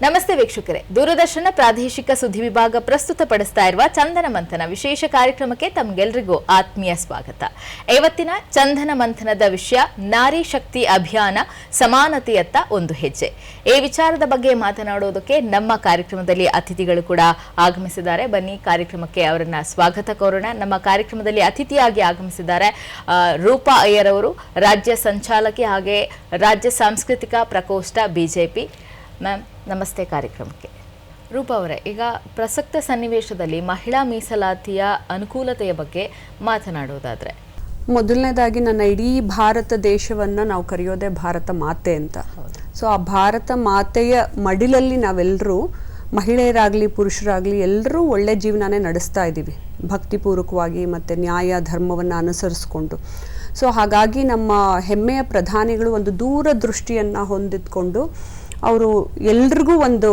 ನಮಸ್ತೆ ವೀಕ್ಷಕರೇ, ದೂರದರ್ಶನ ಪ್ರಾದೇಶಿಕ ಸುದ್ದಿ ವಿಭಾಗ ಪ್ರಸ್ತುತಪಡಿಸ್ತಾ ಇರುವ ಚಂದನ ಮಂಥನ ವಿಶೇಷ ಕಾರ್ಯಕ್ರಮಕ್ಕೆ ತಮಗೆಲ್ಲರಿಗೂ ಆತ್ಮೀಯ ಸ್ವಾಗತ. ಇವತ್ತಿನ ಚಂದನ ಮಂಥನದ ವಿಷಯ ನಾರಿ ಶಕ್ತಿ ಅಭಿಯಾನ, ಸಮಾನತೆಯತ್ತ ಒಂದು ಹೆಜ್ಜೆ. ಈ ವಿಚಾರದ ಬಗ್ಗೆ ಮಾತನಾಡೋದಕ್ಕೆ ನಮ್ಮ ಕಾರ್ಯಕ್ರಮದಲ್ಲಿ ಅತಿಥಿಗಳು ಕೂಡ ಆಗಮಿಸಿದ್ದಾರೆ. ಬನ್ನಿ ಕಾರ್ಯಕ್ರಮಕ್ಕೆ ಅವರನ್ನ ಸ್ವಾಗತ ಕೋರೋಣ. ನಮ್ಮ ಕಾರ್ಯಕ್ರಮದಲ್ಲಿ ಅತಿಥಿಯಾಗಿ ಆಗಮಿಸಿದ್ದಾರೆ ರೂಪಾ ಅಯ್ಯರ್ ಅವರು, ರಾಜ್ಯ ಸಂಚಾಲಕಿ ಹಾಗೆ ರಾಜ್ಯ ಸಾಂಸ್ಕೃತಿಕ ಪ್ರಕೋಷ್ಠ ಬಿಜೆಪಿ. ಮ್ಯಾಮ್ ನಮಸ್ತೆ ಕಾರ್ಯಕ್ರಮಕ್ಕೆ. ರೂಪಾ ಅವರೇ, ಈಗ ಪ್ರಸಕ್ತ ಸನ್ನಿವೇಶದಲ್ಲಿ ಮಹಿಳಾ ಮೀಸಲಾತಿಯ ಅನುಕೂಲತೆಯ ಬಗ್ಗೆ ಮಾತನಾಡೋದಾದ್ರೆ, ಮೊದಲನೇದಾಗಿ ನನ್ನ ಇಡೀ ಭಾರತ ದೇಶವನ್ನು ನಾವು ಕರೆಯೋದೇ ಭಾರತ ಮಾತೆ ಅಂತ. ಸೊ ಆ ಭಾರತ ಮಾತೆಯ ಮಡಿಲಲ್ಲಿ ನಾವೆಲ್ಲರೂ, ಮಹಿಳೆಯರಾಗಲಿ ಪುರುಷರಾಗಲಿ ಎಲ್ಲರೂ ಒಳ್ಳೆ ಜೀವನನೇ ನಡೆಸ್ತಾ ಇದ್ದೀವಿ, ಭಕ್ತಿಪೂರ್ವಕವಾಗಿ ಮತ್ತು ನ್ಯಾಯ ಧರ್ಮವನ್ನು ಅನುಸರಿಸ್ಕೊಂಡು. ಸೊ ಹಾಗಾಗಿ ನಮ್ಮ ಹೆಮ್ಮೆಯ ಪ್ರಧಾನಿಗಳು ಒಂದು ದೂರದೃಷ್ಟಿಯನ್ನು ಹೊಂದಿದ್ಕೊಂಡು ಅವರು ಎಲ್ರಿಗೂ ಒಂದು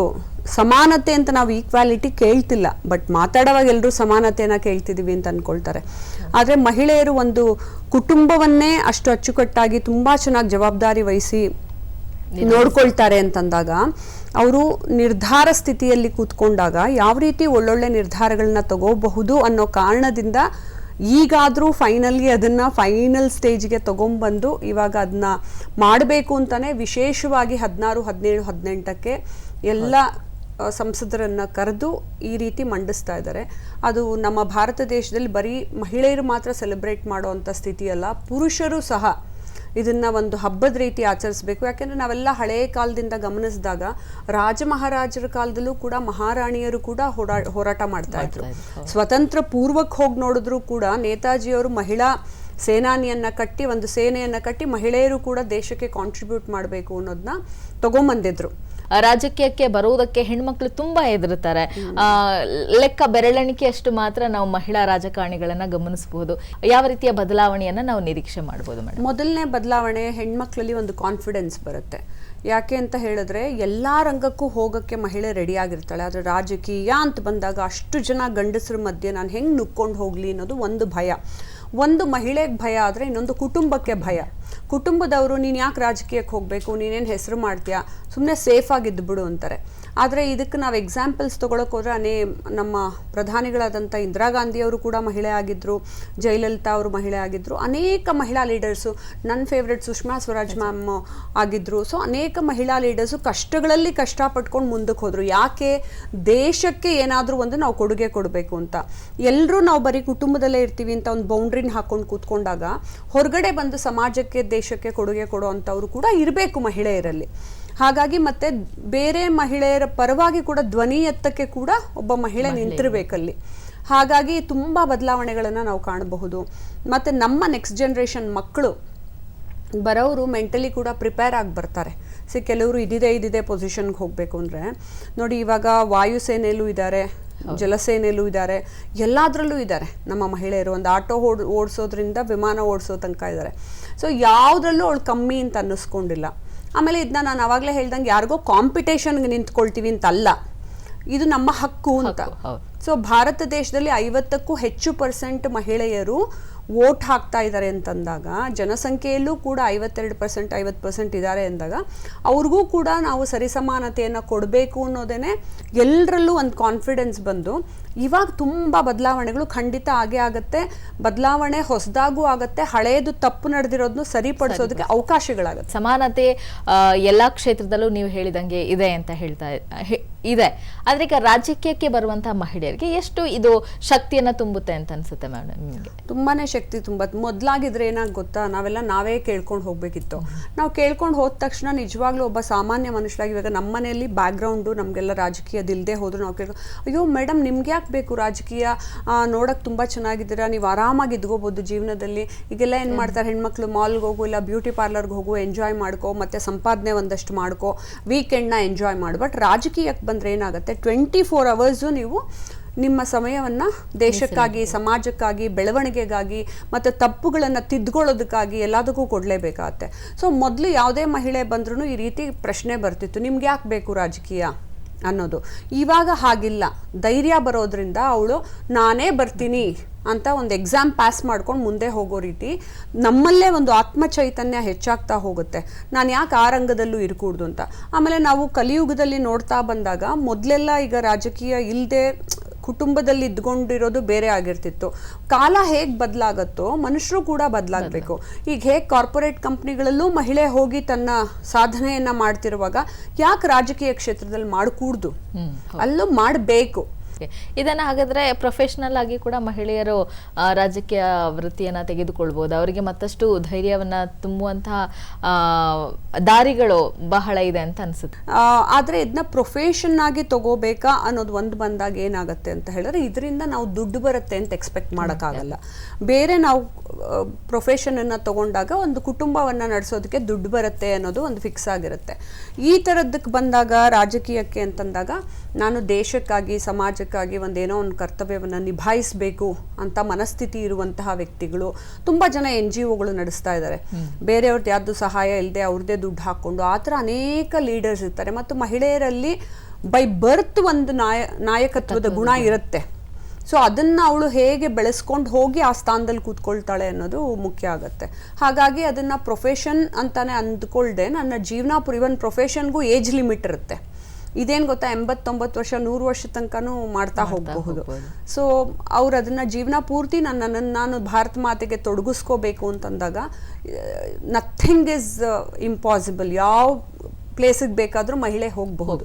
ಸಮಾನತೆ ಅಂತ, ನಾವು ಈಕ್ವಾಲಿಟಿ ಕೇಳ್ತಿಲ್ಲ, ಬಟ್ ಮಾತಾಡುವಾಗ ಎಲ್ಲರೂ ಸಮಾನತೆಯನ್ನು ಕೇಳ್ತಿದ್ದೀವಿ ಅಂತ ಅಂದ್ಕೊಳ್ತಾರೆ. ಆದರೆ ಮಹಿಳೆಯರು ಒಂದು ಕುಟುಂಬವನ್ನೇ ಅಷ್ಟು ಅಚ್ಚುಕಟ್ಟಾಗಿ ತುಂಬ ಚೆನ್ನಾಗಿ ಜವಾಬ್ದಾರಿ ವಹಿಸಿ ನೋಡ್ಕೊಳ್ತಾರೆ ಅಂತಂದಾಗ, ಅವರು ನಿರ್ಧಾರ ಸ್ಥಿತಿಯಲ್ಲಿ ಕೂತ್ಕೊಂಡಾಗ ಯಾವ ರೀತಿ ಒಳ್ಳೊಳ್ಳೆ ನಿರ್ಧಾರಗಳನ್ನ ತಗೋಬಹುದು ಅನ್ನೋ ಕಾರಣದಿಂದ ಈಗಾದರೂ ಫೈನಲಿ ಅದನ್ನು ಫೈನಲ್ ಸ್ಟೇಜ್ಗೆ ತೊಗೊಂಬಂದು ಇವಾಗ ಅದನ್ನ ಮಾಡಬೇಕು ಅಂತಲೇ ವಿಶೇಷವಾಗಿ 16, 17, 18ಕ್ಕೆ ಎಲ್ಲ ಸಂಸದರನ್ನು ಕರೆದು ಈ ರೀತಿ ಮಂಡಿಸ್ತಾ ಇದ್ದಾರೆ. ಅದು ನಮ್ಮ ಭಾರತ ದೇಶದಲ್ಲಿ ಬರೀ ಮಹಿಳೆಯರು ಮಾತ್ರ ಸೆಲೆಬ್ರೇಟ್ ಮಾಡೋವಂಥ ಸ್ಥಿತಿ ಅಲ್ಲ, ಪುರುಷರು ಸಹ ಇದನ್ನು ಒಂದು ಹಬ್ಬದ ರೀತಿ ಆಚರಿಸಬೇಕು. ಯಾಕೆಂದರೆ ನಾವೆಲ್ಲ ಹಳೆಯ ಕಾಲದಿಂದ ಗಮನಿಸಿದಾಗ ರಾಜ ಮಹಾರಾಜರ ಕಾಲದಲ್ಲೂ ಕೂಡ ಮಹಾರಾಣಿಯರು ಕೂಡ ಹೋರಾಟ ಮಾಡ್ತಾ ಇದ್ರು. ಸ್ವತಂತ್ರ ಪೂರ್ವಕ್ಕೆ ಹೋಗಿ ನೋಡಿದ್ರು ಕೂಡ ನೇತಾಜಿಯವರು ಮಹಿಳಾ ಸೇನಾನಿಯನ್ನು ಕಟ್ಟಿ, ಒಂದು ಸೇನೆಯನ್ನು ಕಟ್ಟಿ ಮಹಿಳೆಯರು ಕೂಡ ದೇಶಕ್ಕೆ ಕಾಂಟ್ರಿಬ್ಯೂಟ್ ಮಾಡಬೇಕು ಅನ್ನೋದನ್ನ ತಗೊಂಬಂದಿದ್ರು. ರಾಜಕೀಯಕ್ಕೆ ಬರುವುದಕ್ಕೆ ಹೆಣ್ಮಕ್ಳು ತುಂಬಾ ಹೆದರುತ್ತಾರೆ. ಲೆಕ್ಕ ಬೆರಳೆಣಿಕೆಯಷ್ಟು ಮಾತ್ರ ನಾವು ಮಹಿಳಾ ರಾಜಕಾರಣಿಗಳನ್ನ ಗಮನಿಸಬಹುದು. ಯಾವ ರೀತಿಯ ಬದಲಾವಣೆಯನ್ನ ನಾವು ನಿರೀಕ್ಷೆ ಮಾಡಬಹುದು ಮೇಡಮ್? ಮೊದಲನೇ ಬದಲಾವಣೆ, ಹೆಣ್ಮಕ್ಳಲ್ಲಿ ಒಂದು ಕಾನ್ಫಿಡೆನ್ಸ್ ಬರುತ್ತೆ. ಯಾಕೆ ಅಂತ ಹೇಳಿದ್ರೆ ಎಲ್ಲ ರಂಗಕ್ಕೂ ಹೋಗೋಕ್ಕೆ ಮಹಿಳೆ ರೆಡಿ ಆಗಿರ್ತಾಳೆ. ಆದರೆ ರಾಜಕೀಯ ಅಂತ ಬಂದಾಗ ಅಷ್ಟು ಜನ ಗಂಡಸರ ಮಧ್ಯೆ ನಾನು ಹೆಂಗೆ ನುಕ್ಕೊಂಡು ಹೋಗಲಿ ಅನ್ನೋದು ಒಂದು ಭಯ. ಒಂದು ಮಹಿಳೆಗೆ ಭಯ ಆದರೆ ಇನ್ನೊಂದು ಕುಟುಂಬಕ್ಕೆ ಭಯ. ಕುಟುಂಬದವರು ನೀನು ಯಾಕೆ ರಾಜಕೀಯಕ್ಕೆ ಹೋಗಬೇಕು, ನೀನೇನು ಹೆಸರು ಮಾಡ್ತೀಯಾ, ಸುಮ್ಮನೆ ಸೇಫ್ ಆಗಿದ್ದು ಬಿಡು ಅಂತಾರೆ. ಆದರೆ ಇದಕ್ಕೆ ನಾವು ಎಕ್ಸಾಂಪಲ್ಸ್ ತೊಗೊಳಕ್ಕೆ ಹೋದರೆ ನಮ್ಮ ಪ್ರಧಾನಿಗಳಾದಂಥ ಇಂದಿರಾ ಗಾಂಧಿಯವರು ಕೂಡ ಮಹಿಳೆ ಆಗಿದ್ದರು, ಜಯಲಲಿತಾ ಅವರು ಮಹಿಳೆ ಆಗಿದ್ದರು, ಅನೇಕ ಮಹಿಳಾ ಲೀಡರ್ಸು, ನನ್ನ ಫೇವ್ರೆಟ್ ಸುಷ್ಮಾ ಸ್ವರಾಜ್ ಮ್ಯಾಮ್ ಆಗಿದ್ದರು. ಸೊ ಅನೇಕ ಮಹಿಳಾ ಲೀಡರ್ಸು ಕಷ್ಟಗಳಲ್ಲಿ ಕಷ್ಟಪಟ್ಕೊಂಡು ಮುಂದಕ್ಕೆ ಹೋದರು. ಯಾಕೆ? ದೇಶಕ್ಕೆ ಏನಾದರೂ ಒಂದು ನಾವು ಕೊಡುಗೆ ಕೊಡಬೇಕು ಅಂತ. ಎಲ್ಲರೂ ನಾವು ಬರೀ ಕುಟುಂಬದಲ್ಲೇ ಇರ್ತೀವಿ ಅಂತ ಒಂದು ಬೌಂಡ್ರಿನ ಹಾಕ್ಕೊಂಡು ಕೂತ್ಕೊಂಡಾಗ ಹೊರಗಡೆ ಬಂದು ಸಮಾಜಕ್ಕೆ ದೇಶಕ್ಕೆ ಕೊಡುಗೆ ಕೊಡೋ ಅಂಥವ್ರು ಕೂಡ ಇರಬೇಕು ಮಹಿಳೆಯರಲ್ಲಿ. ಹಾಗಾಗಿ ಮತ್ತೆ ಬೇರೆ ಮಹಿಳೆಯರ ಪರವಾಗಿ ಕೂಡ ಧ್ವನಿ ಎತ್ತಕ್ಕೆ ಕೂಡ ಒಬ್ಬ ಮಹಿಳೆ ನಿಂತಿರಬೇಕಲ್ಲಿ. ಹಾಗಾಗಿ ತುಂಬ ಬದಲಾವಣೆಗಳನ್ನು ನಾವು ಕಾಣಬಹುದು. ಮತ್ತು ನಮ್ಮ ನೆಕ್ಸ್ಟ್ ಜನ್ರೇಷನ್ ಮಕ್ಕಳು ಬರೋರು ಮೆಂಟಲಿ ಕೂಡ ಪ್ರಿಪೇರ್ ಆಗಿ ಬರ್ತಾರೆ. ಕೆಲವರು ಇದಿದೆ ಪೊಸಿಷನ್ಗೆ ಹೋಗಬೇಕು ಅಂದರೆ ನೋಡಿ, ಇವಾಗ ವಾಯುಸೇನೆಯಲ್ಲೂ ಇದ್ದಾರೆ, ಜಲಸೇನೆಯಲ್ಲೂ ಇದ್ದಾರೆ, ಎಲ್ಲದರಲ್ಲೂ ಇದ್ದಾರೆ ನಮ್ಮ ಮಹಿಳೆಯರು. ಒಂದು ಆಟೋ ಓಡಿಸೋದ್ರಿಂದ ವಿಮಾನ ಓಡಿಸೋ ತನಕ ಇದ್ದಾರೆ. ಸೊ ಯಾವುದ್ರಲ್ಲೂ ಅವಳು ಕಮ್ಮಿ ಅಂತ ಅನ್ನಿಸ್ಕೊಂಡಿಲ್ಲ. ಆಮೇಲೆ ಇದನ್ನ ನಾನು ಆವಾಗಲೇ ಹೇಳ್ದಂಗೆ ಯಾರಿಗೋ ಕಾಂಪಿಟೇಷನ್ಗೆ ನಿಂತ್ಕೊಳ್ತೀವಿ ಅಂತಲ್ಲ, ಇದು ನಮ್ಮ ಹಕ್ಕು ಅಂತ. ಸೊ ಭಾರತ ದೇಶದಲ್ಲಿ 50ಕ್ಕೂ ಹೆಚ್ಚು % ಮಹಿಳೆಯರು ವೋಟ್ ಹಾಕ್ತಾ ಇದ್ದಾರೆ ಅಂತಂದಾಗ, ಜನಸಂಖ್ಯೆಯಲ್ಲೂ ಕೂಡ 52%, 50% ಇದ್ದಾರೆ ಅಂದಾಗ ಅವ್ರಿಗೂ ಕೂಡ ನಾವು ಸರಿಸಮಾನತೆಯನ್ನು ಕೊಡಬೇಕು ಅನ್ನೋದೇ ಎಲ್ಲರಲ್ಲೂ ಒಂದು ಕಾನ್ಫಿಡೆನ್ಸ್ ಬಂದು ಇವಾಗ ತುಂಬ ಬದಲಾವಣೆಗಳು ಖಂಡಿತ ಆಗೇ ಆಗುತ್ತೆ. ಬದಲಾವಣೆ ಹೊಸದಾಗೂ ಆಗುತ್ತೆ, ಹಳೆಯದು ತಪ್ಪು ನಡೆದಿರೋದನ್ನು ಸರಿಪಡಿಸೋದಕ್ಕೆ ಅವಕಾಶಗಳಾಗುತ್ತೆ. ಸಮಾನತೆ ಎಲ್ಲ ಕ್ಷೇತ್ರದಲ್ಲೂ ನೀವು ಹೇಳಿದಂಗೆ ಇದೆ ಅಂತ ಹೇಳ್ತಾ ಇದೆ. ಆದ್ರೆ ಈಗ ರಾಜಕೀಯಕ್ಕೆ ಬರುವಂತಹ ಮಹಿಳೆಯರಿಗೆ ಎಷ್ಟು ಇದು ಶಕ್ತಿಯನ್ನ ತುಂಬುತ್ತೆ ಅಂತ ಅನ್ಸುತ್ತೆ ಮೇಡಮ್ ನಿಮಗೆ? ತುಂಬಾನೇ ಶಕ್ತಿ ತುಂಬುತ್ತೆ. ಮೊದಲಾಗಿದ್ರೆ ಏನಾಗ ಗೊತ್ತಾ, ನಾವೇ ಕೇಳ್ಕೊಂಡು ಹೋಗ್ಬೇಕಿತ್ತು. ನಾವು ಕೇಳ್ಕೊಂಡು ಹೋದ ತಕ್ಷಣ ನಿಜವಾಗ್ಲೂ ಒಬ್ಬ ಸಾಮಾನ್ಯ ಮನುಷ್ಯರಾಗಿ, ಇವಾಗ ನಮ್ಮ ಮನೆಯಲ್ಲಿ ಬ್ಯಾಕ್ಗ್ರೌಂಡು ನಮಗೆಲ್ಲ ರಾಜಕೀಯದಿಲ್ಲದೆ ಹೋದ್ರು ನಾವು ಕೇಳ್ಕೊಂಡು, ಅಯ್ಯೋ ಮೇಡಮ್ ನಿಮ್ಗೆ ಯಾಕೆ ಬೇಕು ರಾಜಕೀಯ, ನೋಡೋಕೆ ತುಂಬ ಚೆನ್ನಾಗಿದ್ದೀರಾ, ನೀವು ಆರಾಮಾಗಿ ಇದ್ಕೋಬೋದು ಜೀವನದಲ್ಲಿ. ಈಗೆಲ್ಲ ಏನು ಮಾಡ್ತಾರೆ ಹೆಣ್ಮಕ್ಳು, ಮಾಲ್ಗೆ ಹೋಗು, ಇಲ್ಲ ಬ್ಯೂಟಿ ಪಾರ್ಲರ್ಗೆ ಹೋಗು, ಎಂಜಾಯ್ ಮಾಡ್ಕೋ, ಮತ್ತು ಸಂಪಾದನೆ ಒಂದಷ್ಟು ಮಾಡ್ಕೋ, ವೀಕೆಂಡ್ನ ಎಂಜಾಯ್ ಮಾಡು. ಬಟ್ ರಾಜಕೀಯಕ್ಕೆ ಬಂದರೆ ಏನಾಗುತ್ತೆ, 24 ಅವರ್ಸು ನೀವು ನಿಮ್ಮ ಸಮಯವನ್ನು ದೇಶಕ್ಕಾಗಿ, ಸಮಾಜಕ್ಕಾಗಿ, ಬೆಳವಣಿಗೆಗಾಗಿ ಮತ್ತು ತಪ್ಪುಗಳನ್ನು ತಿದ್ಕೊಳ್ಳೋದಕ್ಕಾಗಿ ಎಲ್ಲದಕ್ಕೂ ಕೊಡಲೇಬೇಕಾಗತ್ತೆ. ಸೊ ಮೊದಲು ಯಾವುದೇ ಮಹಿಳೆ ಬಂದ್ರೂ ಈ ರೀತಿ ಪ್ರಶ್ನೆ ಬರ್ತಿತ್ತು, ನಿಮ್ಗೆ ಯಾಕೆ ಬೇಕು ರಾಜಕೀಯ, ಅನ್ನೋದು. ಇವಾಗ ಹಾಗಿಲ್ಲ, ಧೈರ್ಯ ಬರೋದ್ರಿಂದ ಅವಳು ನಾನೇ ಬರ್ತೀನಿ ಅಂತ ಒಂದು ಎಕ್ಸಾಮ್ ಪಾಸ್ ಮಾಡ್ಕೊಂಡು ಮುಂದೆ ಹೋಗೋ ರೀತಿ ನಮ್ಮಲ್ಲೇ ಒಂದು ಆತ್ಮಚೈತನ್ಯ ಹೆಚ್ಚಾಗ್ತಾ ಹೋಗುತ್ತೆ. ನಾನು ಯಾಕೆ ಆ ರಂಗದಲ್ಲೂ ಇರ್ಕೂಡ್ದು ಅಂತ. ಆಮೇಲೆ ನಾವು ಕಲಿಯುಗದಲ್ಲಿ ನೋಡ್ತಾ ಬಂದಾಗ ಮೊದಲೆಲ್ಲ ಈಗ ರಾಜಕೀಯ ಇಲ್ಲದೆ ಕುಟುಂಬದಲ್ಲಿ ಇದ್ಕೊಂಡಿರೋದು ಬೇರೆ ಆಗಿರ್ತಿತ್ತು. ಕಾಲ ಹೇಗೆ ಬದಲಾಗತ್ತೋ ಮನುಷ್ಯರು ಕೂಡ ಬದಲಾಗಬೇಕು. ಈಗ ಹೇಗೆ ಕಾರ್ಪೊರೇಟ್ ಕಂಪ್ನಿಗಳಲ್ಲೂ ಮಹಿಳೆ ಹೋಗಿ ತನ್ನ ಸಾಧನೆಯನ್ನ ಮಾಡ್ತಿರುವಾಗ ಯಾಕೆ ರಾಜಕೀಯ ಕ್ಷೇತ್ರದಲ್ಲಿ ಮಾಡಕೂಡ್ದು, ಅಲ್ಲೂ ಮಾಡಬೇಕು. ಇದನ್ನ ಹಾಗಾದ್ರೆ ಪ್ರೊಫೆಷನಲ್ ಆಗಿ ಕೂಡ ಮಹಿಳೆಯರು ರಾಜಕೀಯ ವೃತ್ತಿಯನ್ನ ತೆಗೆದುಕೊಳ್ಬಹುದು. ಅವರಿಗೆ ಮತ್ತಷ್ಟು ಧೈರ್ಯವನ್ನ ತುಂಬುವಂತಹ ದಾರಿಗಳು ಬಹಳ ಇದೆ ಅಂತ ಅನ್ಸುತ್ತೆ. ಆದ್ರೆ ಇದನ್ನ ಪ್ರೊಫೆಷನ್ ಆಗಿ ತಗೋಬೇಕಾ ಅನ್ನೋದು ಒಂದು ಬಂದಾಗ ಏನಾಗುತ್ತೆ ಅಂತ ಹೇಳಿದ್ರೆ, ಇದರಿಂದ ನಾವು ದುಡ್ಡು ಬರುತ್ತೆ ಅಂತ ಎಕ್ಸ್ಪೆಕ್ಟ್ ಮಾಡೋಕ್ಕಾಗಲ್ಲ. ಬೇರೆ ನಾವು ಪ್ರೊಫೆಷನ್ ಅನ್ನ ತಗೊಂಡಾಗ ಒಂದು ಕುಟುಂಬವನ್ನ ನಡೆಸೋದಕ್ಕೆ ದುಡ್ಡು ಬರುತ್ತೆ ಅನ್ನೋದು ಒಂದು ಫಿಕ್ಸ್ ಆಗಿರುತ್ತೆ. ಈ ಥರದ್ದಕ್ಕೆ ಬಂದಾಗ ರಾಜಕೀಯಕ್ಕೆ ಅಂತಂದಾಗ ನಾನು ದೇಶಕ್ಕಾಗಿ ಸಮಾಜಕ್ಕಾಗಿ ಒಂದೇನೋ ಒಂದು ಕರ್ತವ್ಯವನ್ನು ನಿಭಾಯಿಸಬೇಕು ಅಂತ ಮನಸ್ಥಿತಿ ಇರುವಂತಹ ವ್ಯಕ್ತಿಗಳು ತುಂಬ ಜನ NGOಗಳು ನಡೆಸ್ತಾ ಇದ್ದಾರೆ. ಬೇರೆಯವ್ರದ್ದು ಯಾರ್ದು ಸಹಾಯ ಇಲ್ಲದೆ ಅವ್ರದ್ದೇ ದುಡ್ಡು ಹಾಕ್ಕೊಂಡು ಆ ಥರ ಅನೇಕ ಲೀಡರ್ಸ್ ಇರ್ತಾರೆ. ಮತ್ತು ಮಹಿಳೆಯರಲ್ಲಿ ಬೈ ಬರ್ತ್ ಒಂದು ನಾಯಕತ್ವದ ಗುಣ ಇರುತ್ತೆ. ಸೊ ಅದನ್ನು ಅವಳು ಹೇಗೆ ಬೆಳೆಸ್ಕೊಂಡು ಹೋಗಿ ಆ ಸ್ಥಾನದಲ್ಲಿ ಕೂತ್ಕೊಳ್ತಾಳೆ ಅನ್ನೋದು ಮುಖ್ಯ ಆಗುತ್ತೆ. ಹಾಗಾಗಿ ಅದನ್ನು ಪ್ರೊಫೆಷನ್ ಅಂತಾನೆ ಅಂದ್ಕೊಳ್ದೆ ನನ್ನ ಜೀವನ ಇವನ್ ಪ್ರೊಫೆಷನ್ಗೂ ಏಜ್ ಲಿಮಿಟ್ ಇರುತ್ತೆ. ಇದೇನು ಗೊತ್ತಾ, 80-90 ವರ್ಷ 100 ವರ್ಷ ತನಕನೂ ಮಾಡ್ತಾ ಹೋಗಬಹುದು. ಸೊ ಅವ್ರು ಅದನ್ನ ಜೀವನ ಪೂರ್ತಿ ನಾನು ಭಾರತ ಮಾತೆಗೆ ತೊಡಗಿಸ್ಕೋಬೇಕು ಅಂತಂದಾಗ ನಥಿಂಗ್ ಇಸ್ ಇಂಪಾಸಿಬಲ್. ಯಾವ ಪ್ಲೇಸಿಗೆ ಬೇಕಾದರೂ ಮಹಿಳೆ ಹೋಗಬಹುದು.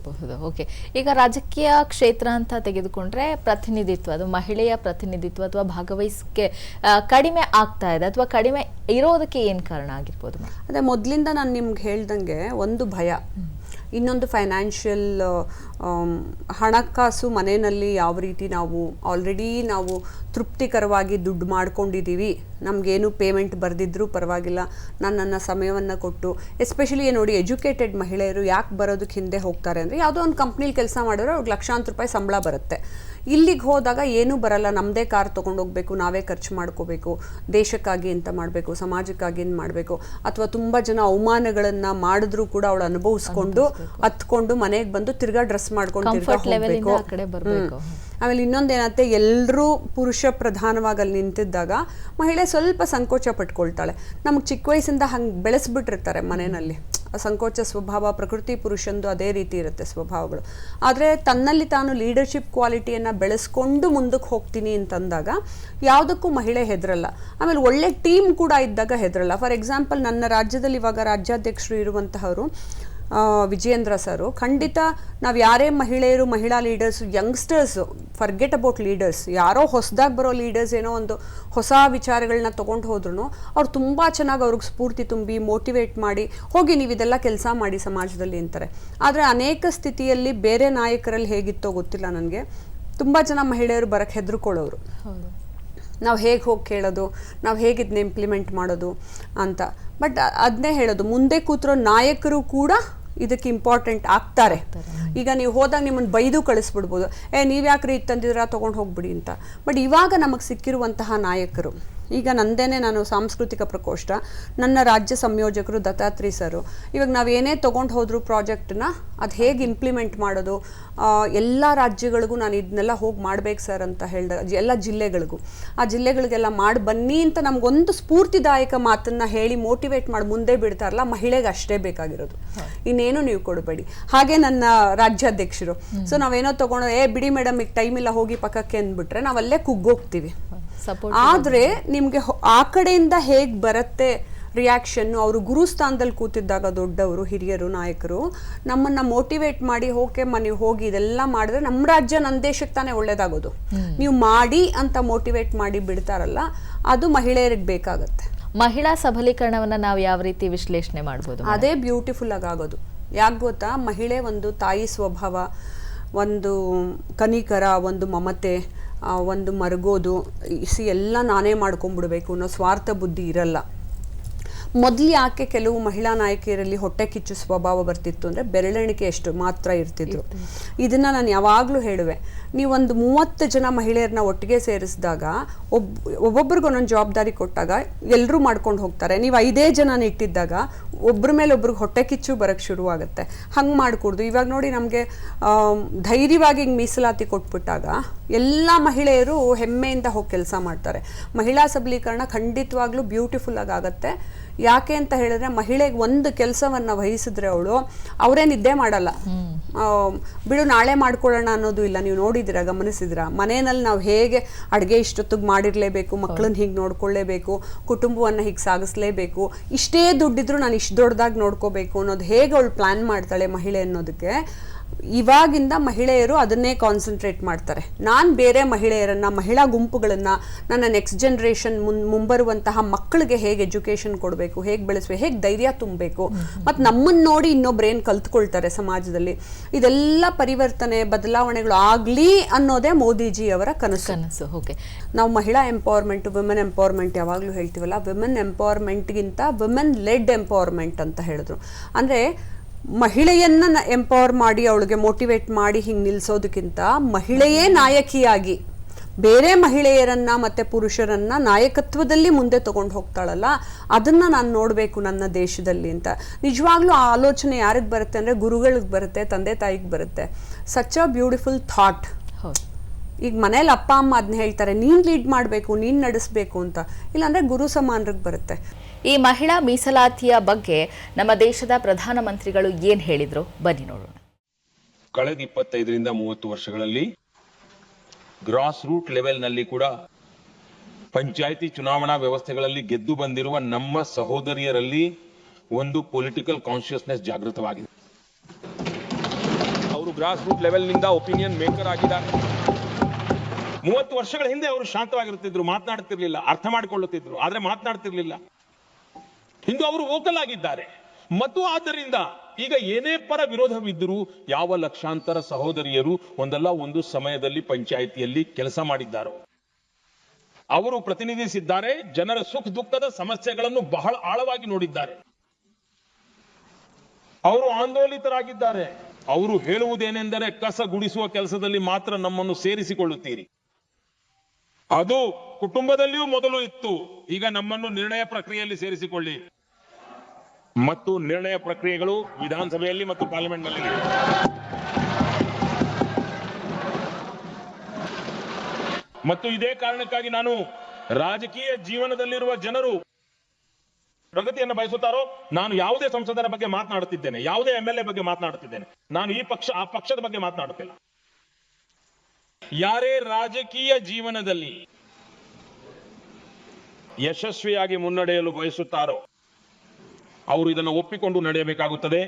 ಓಕೆ, ಈಗ ರಾಜಕೀಯ ಕ್ಷೇತ್ರ ಅಂತ ತೆಗೆದುಕೊಂಡ್ರೆ ಪ್ರತಿನಿಧಿತ್ವ, ಅದು ಮಹಿಳೆಯ ಪ್ರತಿನಿಧಿತ್ವ ಅಥವಾ ಭಾಗವಹಿಸಿಕೆ ಕಡಿಮೆ ಆಗ್ತಾ ಇದೆ ಅಥವಾ ಕಡಿಮೆ ಇರೋದಕ್ಕೆ ಏನು ಕಾರಣ ಆಗಿರ್ಬೋದು? ಅದೇ ಮೊದಲಿಂದ ನಾನು ನಿಮ್ಗೆ ಹೇಳ್ದಂಗೆ ಒಂದು ಭಯ, ಇನ್ನೊಂದು ಫೈನಾನ್ಷಿಯಲ್ ಹಣಕಾಸು ಮನೆಯಲ್ಲಿ ಯಾವ ರೀತಿ ನಾವು ಆಲ್ರೆಡಿ ನಾವು ತೃಪ್ತಿಕರವಾಗಿ ದುಡ್ಡು ಮಾಡ್ಕೊಂಡಿದ್ದೀವಿ, ನಮಗೇನು ಪೇಮೆಂಟ್ ಬರೆದಿದ್ರೂ ಪರವಾಗಿಲ್ಲ, ನಾನು ನನ್ನ ಸಮಯವನ್ನು ಕೊಟ್ಟು, ಎಸ್ಪೆಷಲಿ ನೋಡಿ ಎಜುಕೇಟೆಡ್ ಮಹಿಳೆಯರು ಯಾಕೆ ಬರೋದಕ್ಕೆ ಹಿಂದೆ ಹೋಗ್ತಾರೆ ಅಂದರೆ, ಯಾವುದೋ ಒಂದು ಕಂಪ್ನಿಲಿ ಕೆಲಸ ಮಾಡಿದ್ರೆ ಅವ್ರಿಗೆ ಲಕ್ಷಾಂತರ ರೂಪಾಯಿ ಸಂಬಳ ಬರುತ್ತೆ. ಇಲ್ಲಿಗೆ ಹೋದಾಗ ಏನೂ ಬರಲ್ಲ, ನಮ್ಮದೇ ಕಾರ್ ತೊಗೊಂಡೋಗ್ಬೇಕು, ನಾವೇ ಖರ್ಚು ಮಾಡ್ಕೋಬೇಕು, ದೇಶಕ್ಕಾಗಿ ಅಂತ ಮಾಡಬೇಕು, ಸಮಾಜಕ್ಕಾಗಿ ಏನು ಮಾಡಬೇಕು, ಅಥವಾ ತುಂಬ ಜನ ಅವಮಾನಗಳನ್ನು ಮಾಡಿದ್ರೂ ಕೂಡ ಅವಳು ಅನುಭವಿಸ್ಕೊಂಡು ಹತ್ಕೊಂಡು ಮನೆಗೆ ಬಂದು ತಿರ್ಗಾ ಡ್ರೆಸ್ ಮಾಡ್ಕೊಂಡು ಹೋಗ್ಬೇಕು. ಆಮೇಲೆ ಇನ್ನೊಂದೇನತ್ತೆ, ಎಲ್ಲರೂ ಪುರುಷ ಪ್ರಧಾನವಾಗಿ ಅಲ್ಲಿ ನಿಂತಿದ್ದಾಗ ಮಹಿಳೆ ಸ್ವಲ್ಪ ಸಂಕೋಚ ಪಟ್ಕೊಳ್ತಾಳೆ. ನಮ್ಗೆ ಚಿಕ್ಕ ವಯಸ್ಸಿಂದ ಹಂಗೆ ಬೆಳೆಸ್ಬಿಟ್ಟಿರ್ತಾರೆ ಮನೆಯಲ್ಲಿ. ಸಂಕೋಚ ಸ್ವಭಾವ ಪ್ರಕೃತಿ ಪುರುಷಂದು ಅದೇ ರೀತಿ ಇರುತ್ತೆ ಸ್ವಭಾವಗಳು. ಆದರೆ ತನ್ನಲ್ಲಿ ತಾನು ಲೀಡರ್ಶಿಪ್ ಕ್ವಾಲಿಟಿಯನ್ನು ಬೆಳೆಸ್ಕೊಂಡು ಮುಂದಕ್ಕೆ ಹೋಗ್ತೀನಿ ಅಂತಂದಾಗ ಯಾವುದಕ್ಕೂ ಮಹಿಳೆ ಹೆದರಲ್ಲ. ಆಮೇಲೆ ಒಳ್ಳೆ ಟೀಮ್ ಕೂಡ ಇದ್ದಾಗ ಹೆದರಲ್ಲ. ಫಾರ್ ಎಕ್ಸಾಂಪಲ್, ನನ್ನ ರಾಜ್ಯದಲ್ಲಿ ಇವಾಗ ರಾಜ್ಯಾಧ್ಯಕ್ಷರು ಇರುವಂತಹವರು ವಿಜಯೇಂದ್ರ ಸರು, ಖಂಡಿತ ನಾವು ಯಾರೇ ಮಹಿಳೆಯರು, ಮಹಿಳಾ leaders, youngsters, forget about leaders, ಯಾರೋ ಹೊಸದಾಗಿ ಬರೋ ಲೀಡರ್ಸ್ ಏನೋ ಒಂದು ಹೊಸ ವಿಚಾರಗಳನ್ನ ತೊಗೊಂಡು ಹೋದ್ರೂ ಅವ್ರು ತುಂಬ ಚೆನ್ನಾಗಿ ಅವ್ರಿಗೆ ಸ್ಫೂರ್ತಿ ತುಂಬಿ ಮೋಟಿವೇಟ್ ಮಾಡಿ ಹೋಗಿ ನೀವು ಇದೆಲ್ಲ ಕೆಲಸ ಮಾಡಿ ಸಮಾಜದಲ್ಲಿ ಅಂತಾರೆ. ಆದರೆ ಅನೇಕ ಸ್ಥಿತಿಯಲ್ಲಿ ಬೇರೆ ನಾಯಕರಲ್ಲಿ ಹೇಗಿತ್ತೋ ಗೊತ್ತಿಲ್ಲ ನನಗೆ, ತುಂಬ ಜನ ಮಹಿಳೆಯರು ಬರೋಕ್ಕೆ ಹೆದರ್ಕೊಳ್ಳೋರು. ನಾವು ಹೇಗೆ ಹೋಗಿ ಕೇಳೋದು, ನಾವು ಹೇಗೆ ಇದನ್ನ ಇಂಪ್ಲಿಮೆಂಟ್ ಮಾಡೋದು ಅಂತ. ಬಟ್ ಅದನ್ನೇ ಹೇಳೋದು, ಮುಂದೆ ಕೂತಿರೋ ನಾಯಕರು ಕೂಡ ಇದಕ್ಕೆ ಇಂಪಾರ್ಟೆಂಟ್ ಆಗ್ತಾರೆ. ಈಗ ನೀವು ಹೋದಾಗ ನಿಮ್ಮನ್ನು ಬೈದು ಕಳಿಸ್ಬಿಡ್ಬೋದು, ನೀವು ಯಾಕ್ರಿ ಇದು ತಂದಿದ್ದೀರಾ ತೊಗೊಂಡು ಹೋಗ್ಬಿಡಿ ಅಂತ. ಬಟ್ ಇವಾಗ ನಮಗೆ ಸಿಕ್ಕಿರುವಂತಹ ನಾಯಕರು, ಈಗ ನಂದೇನೆ, ನಾನು ಸಾಂಸ್ಕೃತಿಕ ಪ್ರಕೋಷ್ಠ, ನನ್ನ ರಾಜ್ಯ ಸಂಯೋಜಕರು ದತ್ತಾತ್ರಿ ಸರು, ಇವಾಗ ನಾವು ಏನೇ ತೊಗೊಂಡು ಹೋದ್ರು ಪ್ರಾಜೆಕ್ಟ್ನ ಅದು ಹೇಗೆ ಇಂಪ್ಲಿಮೆಂಟ್ ಮಾಡೋದು, ಎಲ್ಲ ರಾಜ್ಯಗಳಿಗೂ ನಾನು ಇದನ್ನೆಲ್ಲ ಹೋಗಿ ಮಾಡ್ಬೇಕು ಸರ್ ಅಂತ ಹೇಳಿದಾಗ, ಎಲ್ಲ ಜಿಲ್ಲೆಗಳಿಗೂ, ಆ ಜಿಲ್ಲೆಗಳಿಗೆಲ್ಲ ಮಾಡಿ ಬನ್ನಿ ಅಂತ ನಮಗೊಂದು ಸ್ಫೂರ್ತಿದಾಯಕ ಮಾತನ್ನು ಹೇಳಿ ಮೋಟಿವೇಟ್ ಮಾಡಿ ಮುಂದೆ ಬಿಡ್ತಾರಲ್ಲ, ಮಹಿಳೆಗೆ ಅಷ್ಟೇ ಬೇಕಾಗಿರೋದು, ಇನ್ನೇನು ನೀವು ಕೊಡಬೇಡಿ. ಹಾಗೆ ನನ್ನ ರಾಜ್ಯಾಧ್ಯಕ್ಷರು, ಸೊ ನಾವೇನೋ ತೊಗೊಂಡು ಬಿಡಿ ಮೇಡಮ್ ಈಗ ಟೈಮ್ ಇಲ್ಲ ಹೋಗಿ ಪಕ್ಕಕ್ಕೆ ಅಂದ್ಬಿಟ್ರೆ ನಾವಲ್ಲೇ ಕುಗ್ಗೋಗ್ತೀವಿ. ಆದರೆ ನಿಮಗೆ ಆ ಕಡೆಯಿಂದ ಹೇಗೆ ಬರುತ್ತೆ ರಿಯಾಕ್ಷನ್ನು, ಅವರು ಗುರುಸ್ಥಾನದಲ್ಲಿ ಕೂತಿದ್ದಾಗ ದೊಡ್ಡವರು, ಹಿರಿಯರು, ನಾಯಕರು ನಮ್ಮನ್ನು ಮೋಟಿವೇಟ್ ಮಾಡಿ ನೀವು ಹೋಗಿ ಇದೆಲ್ಲ ಮಾಡಿದ್ರೆ ನಮ್ಮ ರಾಜ್ಯ, ನನ್ನ ದೇಶಕ್ಕೆ ತಾನೇ ಒಳ್ಳೇದಾಗೋದು, ನೀವು ಮಾಡಿ ಅಂತ ಮೋಟಿವೇಟ್ ಮಾಡಿ ಬಿಡ್ತಾರಲ್ಲ, ಅದು ಮಹಿಳೆಯರಿಗೆ ಬೇಕಾಗತ್ತೆ. ಮಹಿಳಾ ಸಬಲೀಕರಣವನ್ನು ನಾವು ಯಾವ ರೀತಿ ವಿಶ್ಲೇಷಣೆ ಮಾಡ್ಬೋದು? ಅದೇ ಬ್ಯೂಟಿಫುಲ್ ಆಗೋದು. ಯಾಕೆ ಗೊತ್ತಾ, ಮಹಿಳೆ ಒಂದು ತಾಯಿ ಸ್ವಭಾವ, ಒಂದು ಕನಿಕರ, ಒಂದು ಮಮತೆ, ಒಂದು ಮರಗೋದು, ಎಲ್ಲ ನಾನೇ ಮಾಡ್ಕೊಂಡ್ಬಿಡ್ಬೇಕು ಅನ್ನೋ ಸ್ವಾರ್ಥ ಬುದ್ಧಿ ಇರಲ್ಲ. ಮೊದಲು ಯಾಕೆ ಕೆಲವು ಮಹಿಳಾ ನಾಯಕಿಯರಲ್ಲಿ ಹೊಟ್ಟೆ ಕಿಚ್ಚು ಸ್ವಭಾವ ಬರ್ತಿತ್ತು ಅಂದರೆ ಬೆರಳೆಣಿಕೆ ಎಷ್ಟು ಮಾತ್ರ ಇರ್ತಿದ್ರು. ಇದನ್ನು ನಾನು ಯಾವಾಗಲೂ ಹೇಳುವೆ, ನೀವೊಂದು 30 ಜನ ಮಹಿಳೆಯರನ್ನ ಒಟ್ಟಿಗೆ ಸೇರಿಸಿದಾಗ ಒಬ್ಬೊಬ್ರಿಗೆ ಒಂದೊಂದು ಜವಾಬ್ದಾರಿ ಕೊಟ್ಟಾಗ ಎಲ್ಲರೂ ಮಾಡ್ಕೊಂಡು ಹೋಗ್ತಾರೆ. ನೀವು 5 ಜನನ ಇಟ್ಟಿದ್ದಾಗ ಒಬ್ಬರ ಮೇಲೆ ಒಬ್ರಿಗೆ ಹೊಟ್ಟೆ ಕಿಚ್ಚು ಬರೋಕ್ಕೆ ಶುರುವಾಗುತ್ತೆ. ಹಂಗೆ ಮಾಡಿಕೊಡ್ದು. ಇವಾಗ ನೋಡಿ, ನಮಗೆ ಧೈರ್ಯವಾಗಿ ಹಿಂಗೆ ಮೀಸಲಾತಿ ಕೊಟ್ಬಿಟ್ಟಾಗ ಎಲ್ಲ ಮಹಿಳೆಯರು ಹೆಮ್ಮೆಯಿಂದ ಹೋಗಿ ಕೆಲಸ ಮಾಡ್ತಾರೆ. ಮಹಿಳಾ ಸಬಲೀಕರಣ ಖಂಡಿತವಾಗ್ಲೂ ಬ್ಯೂಟಿಫುಲ್ ಆಗುತ್ತೆ. ಯಾಕೆ ಅಂತ ಹೇಳಿದ್ರೆ, ಮಹಿಳೆಗೆ ಒಂದು ಕೆಲಸವನ್ನು ವಹಿಸಿದ್ರೆ ಅವರೇ ನಿದ್ದೆ ಮಾಡಲ್ಲ. ಬಿಡು ನಾಳೆ ಮಾಡ್ಕೊಳ್ಳೋಣ ಅನ್ನೋದು ಇಲ್ಲ. ನೀವು ನೋಡಿದಿರ, ಗಮನಿಸಿದಿರ, ಮನೆಯಲ್ಲಿ ನಾವು ಹೇಗೆ ಅಡುಗೆ ಇಷ್ಟೊತ್ತಿಗೆ ಮಾಡಿರಲೇಬೇಕು, ಮಕ್ಕಳನ್ನ ಹೀಗೆ ನೋಡ್ಕೊಳ್ಳೇಬೇಕು, ಕುಟುಂಬವನ್ನು ಹೀಗೆ ಸಾಗಿಸ್ಲೇಬೇಕು, ಇಷ್ಟೇ ದುಡ್ಡಿದ್ರು ನಾನು ಇಷ್ಟು ದೊಡ್ಡದಾಗಿ ನೋಡ್ಕೋಬೇಕು ಅನ್ನೋದು ಹೇಗೆ ಅವಳು ಪ್ಲ್ಯಾನ್ ಮಾಡ್ತಾಳೆ ಮಹಿಳೆ ಅನ್ನೋದಕ್ಕೆ ಇವಾಗಿಂದ ಮಹಿಳೆಯರು ಅದನ್ನೇ ಕಾನ್ಸಂಟ್ರೇಟ್ ಮಾಡ್ತಾರೆ. ನಾನು ಬೇರೆ ಮಹಿಳೆಯರನ್ನು, ಮಹಿಳಾ ಗುಂಪುಗಳನ್ನು, ನನ್ನ ನೆಕ್ಸ್ಟ್ ಜನ್ರೇಷನ್ ಮುಂಬರುವಂತಹ ಮಕ್ಕಳಿಗೆ ಹೇಗೆ ಎಜುಕೇಷನ್ ಕೊಡಬೇಕು, ಹೇಗೆ ಬೆಳೆಸಬೇಕು, ಹೇಗೆ ಧೈರ್ಯ ತುಂಬಬೇಕು, ಮತ್ತು ನಮ್ಮನ್ನು ನೋಡಿ ಇನ್ನೊಬ್ರು ಏನು ಕಲ್ತ್ಕೊಳ್ತಾರೆ ಸಮಾಜದಲ್ಲಿ, ಇದೆಲ್ಲ ಪರಿವರ್ತನೆ ಬದಲಾವಣೆಗಳು ಆಗಲಿ ಅನ್ನೋದೇ ಮೋದಿಜಿಯವರ ಕನಸು. ಓಕೆ, ನಾವು ಮಹಿಳಾ ಎಂಪವರ್ಮೆಂಟ್, ವಿಮೆನ್ ಎಂಪವರ್ಮೆಂಟ್ ಯಾವಾಗಲೂ ಹೇಳ್ತೀವಲ್ಲ, ವಿಮೆನ್ ಎಂಪವರ್ಮೆಂಟ್ಗಿಂತ ವಿಮೆನ್ ಲೆಡ್ ಎಂಪವರ್ಮೆಂಟ್ ಅಂತ ಹೇಳಿದ್ರು. ಅಂದರೆ ಮಹಿಳೆಯನ್ನ ಎಂಪವರ್ ಮಾಡಿ ಅವಳಿಗೆ ಮೋಟಿವೇಟ್ ಮಾಡಿ ಹಿಂಗೆ ನಿಲ್ಲಿಸೋದಕ್ಕಿಂತ ಮಹಿಳೆಯೇ ನಾಯಕಿಯಾಗಿ ಬೇರೆ ಮಹಿಳೆಯರನ್ನ ಮತ್ತೆ ಪುರುಷರನ್ನ ನಾಯಕತ್ವದಲ್ಲಿ ಮುಂದೆ ತಗೊಂಡು ಹೋಗ್ತಾಳಲ್ಲ, ಅದನ್ನ ನಾನು ನೋಡಬೇಕು ನನ್ನ ದೇಶದಲ್ಲಿ ಅಂತ. ನಿಜವಾಗ್ಲೂ ಆ ಆಲೋಚನೆ ಯಾರಿಗೆ ಬರುತ್ತೆ ಅಂದರೆ ಗುರುಗಳಿಗೆ ಬರುತ್ತೆ, ತಂದೆ ತಾಯಿಗೆ ಬರುತ್ತೆ. Such a beautiful thought. ಈಗ ಮನೇಲಿ ಅಪ್ಪ ಅಮ್ಮ ಅದನ್ನ ಹೇಳ್ತಾರೆ, ನೀನು ಲೀಡ್ ಮಾಡಬೇಕು, ನೀನು ನಡೆಸಬೇಕು ಅಂತ. ಇಲ್ಲಾಂದರೆ ಗುರು ಸಮಾನರಿಗೆ ಬರುತ್ತೆ. ಈ ಮಹಿಳಾ ಮೀಸಲಾತಿಯ ಬಗ್ಗೆ ನಮ್ಮ ದೇಶದ ಪ್ರಧಾನಮಂತ್ರಿಗಳು ಏನ್ ಹೇಳಿದ್ರು, ಬನ್ನಿ ನೋಡೋಣ. ಕಳೆದ 25ರಿಂದ 30 ವರ್ಷಗಳಲ್ಲಿ ಗ್ರಾಸ್ ರೂಟ್ ಲೆವೆಲ್ನಲ್ಲಿ ಕೂಡ ಪಂಚಾಯಿತಿ ಚುನಾವಣಾ ವ್ಯವಸ್ಥೆಗಳಲ್ಲಿ ಗೆದ್ದು ಬಂದಿರುವ ನಮ್ಮ ಸಹೋದರಿಯರಲ್ಲಿ ಒಂದು ಪೊಲಿಟಿಕಲ್ ಕಾನ್ಶಿಯಸ್ನೆಸ್ ಜಾಗೃತವಾಗಿದೆ. ಅವರು ಗ್ರಾಸ್ ರೂಟ್ ಲೆವೆಲ್ನಿಂದ ಒಪಿನಿಯನ್ ಮೇಕರ್ ಆಗಿದ್ದಾರೆ. 30 ವರ್ಷಗಳ ಹಿಂದೆ ಅವರು ಶಾಂತವಾಗಿರುತ್ತಿದ್ರು, ಮಾತನಾಡುತ್ತಿರಲಿಲ್ಲ, ಅರ್ಥ ಮಾಡಿಕೊಳ್ಳುತ್ತಿದ್ರು, ಆದ್ರೆ ಮಾತನಾಡ್ತಿರ್ಲಿಲ್ಲ. ಇಂದು ಅವರು ವೋಕಲ್ ಆಗಿದ್ದಾರೆ. ಮತ್ತು ಆದ್ದರಿಂದ ಈಗ ಏನೇ ಪರ ವಿರೋಧವಿದ್ದರೂ ಯಾವ ಲಕ್ಷಾಂತರ ಸಹೋದರಿಯರು ಒಂದಲ್ಲ ಒಂದು ಸಮಯದಲ್ಲಿ ಪಂಚಾಯಿತಿಯಲ್ಲಿ ಕೆಲಸ ಮಾಡಿದ್ದಾರೋ, ಅವರು ಪ್ರತಿನಿಧಿಸಿದ್ದಾರೆ. ಜನರ ಸುಖ ದುಃಖದ ಸಮಸ್ಯೆಗಳನ್ನು ಬಹಳ ಆಳವಾಗಿ ನೋಡಿದ್ದಾರೆ. ಅವರು ಆಂದೋಲಿತರಾಗಿದ್ದಾರೆ. ಅವರು ಹೇಳುವುದೇನೆಂದರೆ, ಕಸ ಗುಡಿಸುವ ಕೆಲಸದಲ್ಲಿ ಮಾತ್ರ ನಮ್ಮನ್ನು ಸೇರಿಸಿಕೊಳ್ಳುತ್ತೀರಿ. ಅದು ಕುಟುಂಬದಲ್ಲಿಯೂ ಮೊದಲು ಇತ್ತು, ಈಗ ನಮ್ಮನ್ನು ನಿರ್ಣಯ ಪ್ರಕ್ರಿಯೆಯಲ್ಲಿ ಸೇರಿಸಿಕೊಳ್ಳಿ. ಮತ್ತು ನಿರ್ಣಯ ಪ್ರಕ್ರಿಯೆಗಳು ವಿಧಾನಸಭೆಯಲ್ಲಿ ಮತ್ತು ಪಾರ್ಲಿಮೆಂಟ್ನಲ್ಲಿ. ಮತ್ತು ಇದೇ ಕಾರಣಕ್ಕಾಗಿ ನಾನು ರಾಜಕೀಯ ಜೀವನದಲ್ಲಿರುವ ಜನರು ಪ್ರಗತಿಯನ್ನು ಬಯಸುತ್ತಾರೋ, ನಾನು ಯಾವುದೇ ಸಂಸದರ ಬಗ್ಗೆ ಮಾತನಾಡುತ್ತಿದ್ದೇನೆ, ಯಾವುದೇ MLA ಬಗ್ಗೆ ಮಾತನಾಡುತ್ತಿದ್ದೇನೆ, ನಾನು ಈ ಪಕ್ಷ ಆ ಪಕ್ಷದ ಬಗ್ಗೆ ಮಾತನಾಡುತ್ತಿಲ್ಲ. ಯಾರೇ ರಾಜಕೀಯ ಜೀವನದಲ್ಲಿ ಯಶಸ್ವಿಯಾಗಿ ಮುನ್ನಡೆಯಲು ಬಯಸುತ್ತಾರೋ ಅವರು ಇದನ್ನು ಒಪ್ಪಿಕೊಂಡು ನಡೆಯಬೇಕಾಗುತ್ತದೆ.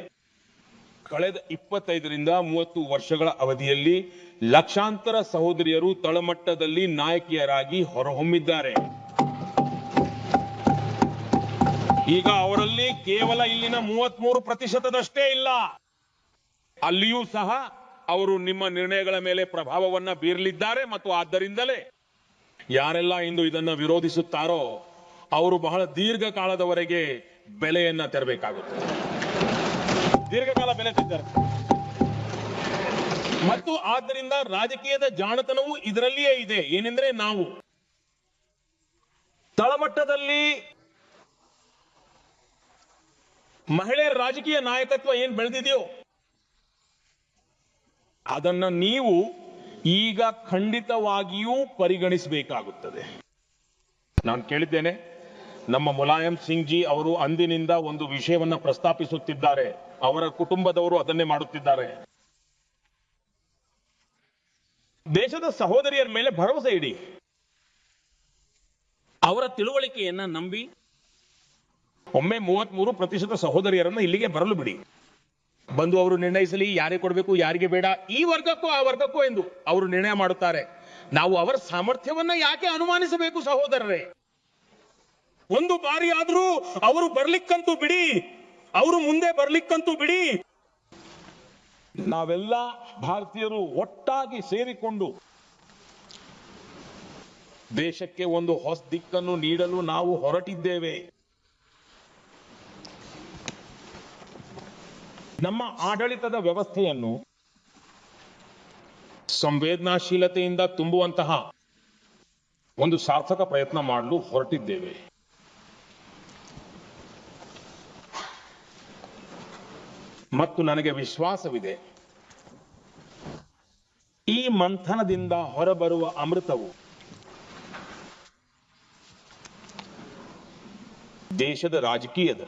ಕಳೆದ 25ರಿಂದ 30 ವರ್ಷಗಳ ಅವಧಿಯಲ್ಲಿ ಲಕ್ಷಾಂತರ ಸಹೋದರಿಯರು ತಳಮಟ್ಟದಲ್ಲಿ ನಾಯಕಿಯರಾಗಿ ಹೊರಹೊಮ್ಮಿದ್ದಾರೆ. ಈಗ ಅವರಲ್ಲಿ ಕೇವಲ ಇಲ್ಲಿನ 33% ಇಲ್ಲ, ಅಲ್ಲಿಯೂ ಸಹ ಅವರು ನಿಮ್ಮ ನಿರ್ಣಯಗಳ ಮೇಲೆ ಪ್ರಭಾವವನ್ನ ಬೀರಲಿದ್ದಾರೆ. ಮತ್ತು ಆದ್ದರಿಂದಲೇ ಯಾರೆಲ್ಲ ಇಂದು ಇದನ್ನ ವಿರೋಧಿಸುತ್ತಾರೋ ಅವರು ಬಹಳ ದೀರ್ಘಕಾಲದವರೆಗೆ ಬೆಲೆಯನ್ನ ತೆರಬೇಕಾಗುತ್ತದೆ. ದೀರ್ಘಕಾಲ ಬೆಲೆ ತೆದ್ದಾರೆ. ಮತ್ತು ಆದ್ದರಿಂದ ರಾಜಕೀಯದ ಜಾಣತನವು ಇದರಲ್ಲಿಯೇ ಇದೆ. ಏನೆಂದ್ರೆ, ನಾವು ತಳಮಟ್ಟದಲ್ಲಿ ಮಹಿಳೆಯರ ರಾಜಕೀಯ ನಾಯಕತ್ವ ಏನ್ ಬೆಳೆದಿದೆಯೋ ಅದನ್ನ ನೀವು ಈಗ ಖಂಡಿತವಾಗಿಯೂ ಪರಿಗಣಿಸಬೇಕಾಗುತ್ತದೆ. ನಾನು ಕೇಳಿದ್ದೇನೆ, ನಮ್ಮ ಮುಲಾಯಂ ಸಿಂಗ್ ಜಿ ಅವರು ಅಂದಿನಿಂದ ಒಂದು ವಿಷಯವನ್ನ ಪ್ರಸ್ತಾಪಿಸುತ್ತಿದ್ದಾರೆ, ಅವರ ಕುಟುಂಬದವರು ಅದನ್ನೇ ಮಾಡುತ್ತಿದ್ದಾರೆ. ದೇಶದ ಸಹೋದರಿಯರ ಮೇಲೆ ಭರವಸೆ ಇಡಿ, ಅವರ ತಿಳುವಳಿಕೆಯನ್ನ ನಂಬಿ ಒಮ್ಮೆ 33% ಸಹೋದರಿಯರನ್ನ ಇಲ್ಲಿಗೆ ಬರಲು ಬಿಡಿ. ಬಂದು ಅವರು ನಿರ್ಣಯಿಸಲಿ, ಯಾರಿಗೆ ಕೊಡಬೇಕು ಯಾರಿಗೆ ಬೇಡ, ಈ ವರ್ಗಕ್ಕೂ ಆ ವರ್ಗಕ್ಕೂ ಎಂದು ಅವರು ನಿರ್ಣಯ ಮಾಡುತ್ತಾರೆ. ನಾವು ಅವರ ಸಾಮರ್ಥ್ಯವನ್ನ ಯಾಕೆ ಅನುಮಾನಿಸಬೇಕು ಸಹೋದರರೇ? ಒಂದು ಬಾರಿ ಆದ್ರೂ ಅವರು ಬರ್ಲಿಕ್ಕಂತೂ ಬಿಡಿ, ಅವರು ಮುಂದೆ ಬರ್ಲಿಕ್ಕಂತೂ ಬಿಡಿ. ನಾವೆಲ್ಲ ಭಾರತೀಯರು ಒಟ್ಟಾಗಿ ಸೇರಿಕೊಂಡು ದೇಶಕ್ಕೆ ಒಂದು ಹೊಸ ದಿಕ್ಕನ್ನು ನೀಡಲು ನಾವು ಹೊರಟಿದ್ದೇವೆ. ನಮ್ಮ ಆಡಳಿತದ ವ್ಯವಸ್ಥೆಯನ್ನು ಸಂವೇದನಾಶೀಲತೆಯಿಂದ ತುಂಬುವಂತಹ ಒಂದು ಸಾರ್ಥಕ ಪ್ರಯತ್ನ ಮಾಡಲು ಹೊರಟಿದ್ದೇವೆ. ಮತ್ತು ನನಗೆ ವಿಶ್ವಾಸವಿದೆ, ಈ ಮಂಥನದಿಂದ ಹೊರಬರುವ ಅಮೃತವು ದೇಶದ ರಾಜಕೀಯದ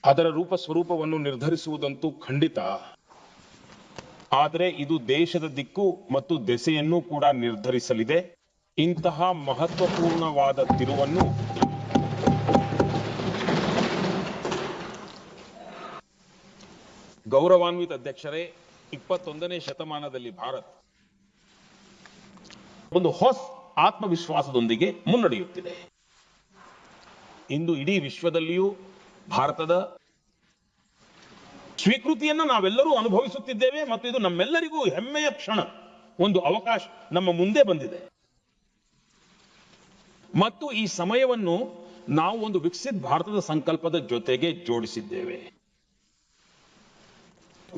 ಅದರ ರೂಪ ಸ್ವರೂಪವನ್ನು ನಿರ್ಧರಿಸುವುದಂತೂ ಖಂಡಿತ, ಆದರೆ ಇದು ದೇಶದ ದಿಕ್ಕು ಮತ್ತು ದೆಸೆಯನ್ನು ಕೂಡ ನಿರ್ಧರಿಸಲಿದೆ. ಇಂತಹ ಮಹತ್ವಪೂರ್ಣವಾದ ತಿರುವನ್ನು ಗೌರವಾನ್ವಿತ ಅಧ್ಯಕ್ಷರೇ, 21ನೇ ಶತಮಾನದಲ್ಲಿ ಭಾರತ ಒಂದು ಹೊಸ ಆತ್ಮವಿಶ್ವಾಸದೊಂದಿಗೆ ಮುನ್ನಡೆಯುತ್ತಿದೆ. ಇಂದು ಇಡೀ ವಿಶ್ವದಲ್ಲಿಯೂ ಭಾರತದ ಸ್ವೀಕೃತಿಯನ್ನು ನಾವೆಲ್ಲರೂ ಅನುಭವಿಸುತ್ತಿದ್ದೇವೆ ಮತ್ತು ಇದು ನಮ್ಮೆಲ್ಲರಿಗೂ ಹೆಮ್ಮೆಯ ಕ್ಷಣ. ಒಂದು ಅವಕಾಶ ನಮ್ಮ ಮುಂದೆ ಬಂದಿದೆ ಮತ್ತು ಈ ಸಮಯವನ್ನು ನಾವು ಒಂದು ವಿಕಸಿತ ಭಾರತದ ಸಂಕಲ್ಪದ ಜೊತೆಗೆ ಜೋಡಿಸಿದ್ದೇವೆ.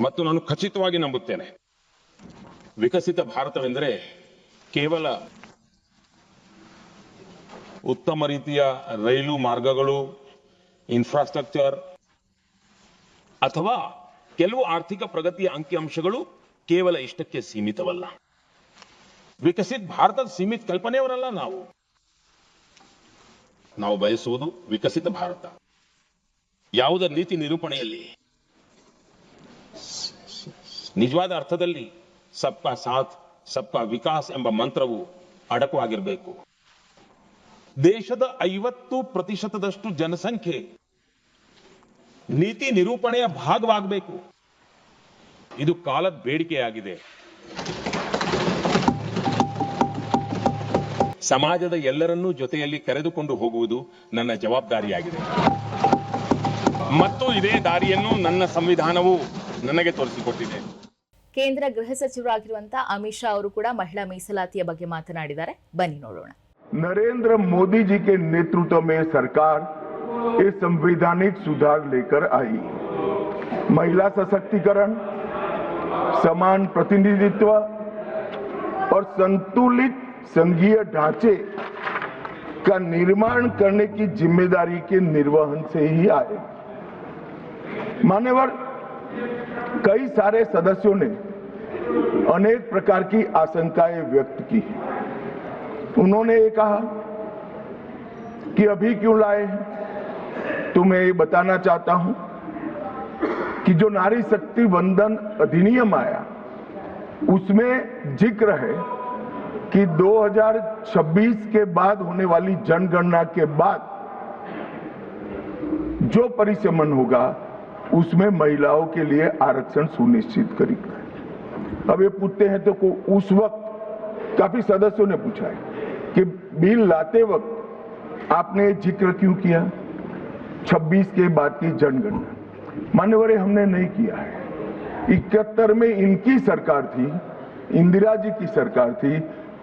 ಮತ್ತು ನಾನು ಖಚಿತವಾಗಿ ನಂಬುತ್ತೇನೆ, ವಿಕಸಿತ ಭಾರತವೆಂದರೆ ಕೇವಲ ಉತ್ತಮ ರೀತಿಯ ರೈಲು ಮಾರ್ಗಗಳು, ಇನ್ಫ್ರಾಸ್ಟ್ರಕ್ಚರ್ ಅಥವಾ ಕೆಲವು ಆರ್ಥಿಕ ಪ್ರಗತಿಯ ಅಂಕಿಅಂಶಗಳು ಕೇವಲ ಇಷ್ಟಕ್ಕೆ ಸೀಮಿತವಲ್ಲ. ವಿಕಸಿತ ಭಾರತದ ಸೀಮಿತ ಕಲ್ಪನೆಯವರಲ್ಲ ನಾವು ಬಯಸುವುದು ವಿಕಸಿತ ಭಾರತ. ಯಾವುದರ ನೀತಿ ನಿರೂಪಣೆಯಲ್ಲಿ ನಿಜವಾದ ಅರ್ಥದಲ್ಲಿ ಸಬ್ಕಾ ಸಾಥ್ ಸಬ್ಕಾ ವಿಕಾಸ್ ಎಂಬ ಮಂತ್ರವು ಅಡಕವಾಗಿರಬೇಕು. ದೇಶದ 50% ಜನಸಂಖ್ಯೆ ನೀತಿ ನಿರೂಪಣೆಯ ಭಾಗವಾಗಬೇಕು. ಇದು ಕಾಲದ ಬೇಡಿಕೆಯಾಗಿದೆ. ಸಮಾಜದ ಎಲ್ಲರನ್ನೂ ಜೊತೆಯಲ್ಲಿ ಕರೆದುಕೊಂಡು ಹೋಗುವುದು ನನ್ನ ಜವಾಬ್ದಾರಿಯಾಗಿದೆ ಮತ್ತು ಇದೇ ದಾರಿಯನ್ನು ನನ್ನ ಸಂವಿಧಾನವು ನನಗೆ ತೋರಿಸಿಕೊಟ್ಟಿದೆ. ಕೇಂದ್ರ ಗೃಹ ಸಚಿವರಾಗಿರುವಂತಹ ಅಮಿತ್ ಶಾ ಅವರು ಕೂಡ ಮಹಿಳಾ ಮೀಸಲಾತಿಯ ಬಗ್ಗೆ ಮಾತನಾಡಿದ್ದಾರೆ. ಬನ್ನಿ ನೋಡೋಣ. नरेंद्र मोदी जी के नेतृत्व में सरकार ये संवैधानिक सुधार लेकर आई। महिला सशक्तिकरण, समान प्रतिनिधित्व और संतुलित संघीय ढांचे का निर्माण करने की जिम्मेदारी के निर्वहन से ही आए। मान्यवर, कई सारे सदस्यों ने अनेक प्रकार की आशंकाएं व्यक्त की। उन्होंने ये कहा कि अभी क्यों लाए, तो मैं ये बताना चाहता हूं कि जो नारी शक्ति वंदन अधिनियम आया उसमें जिक्र है कि 2026 के बाद होने वाली जनगणना के बाद जो परिसमन होगा उसमें महिलाओं के लिए आरक्षण सुनिश्चित करेगा। अब ये पूछते हैं तो उस वक्त काफी सदस्यों ने पूछा है कि बिल लाते वक्त आपने जिक्र क्यों किया 26 के बाद की जनगणना। मान्यवर, हमने नहीं किया है। 71 में इनकी सरकार थी, इंदिरा जी की सरकार थी,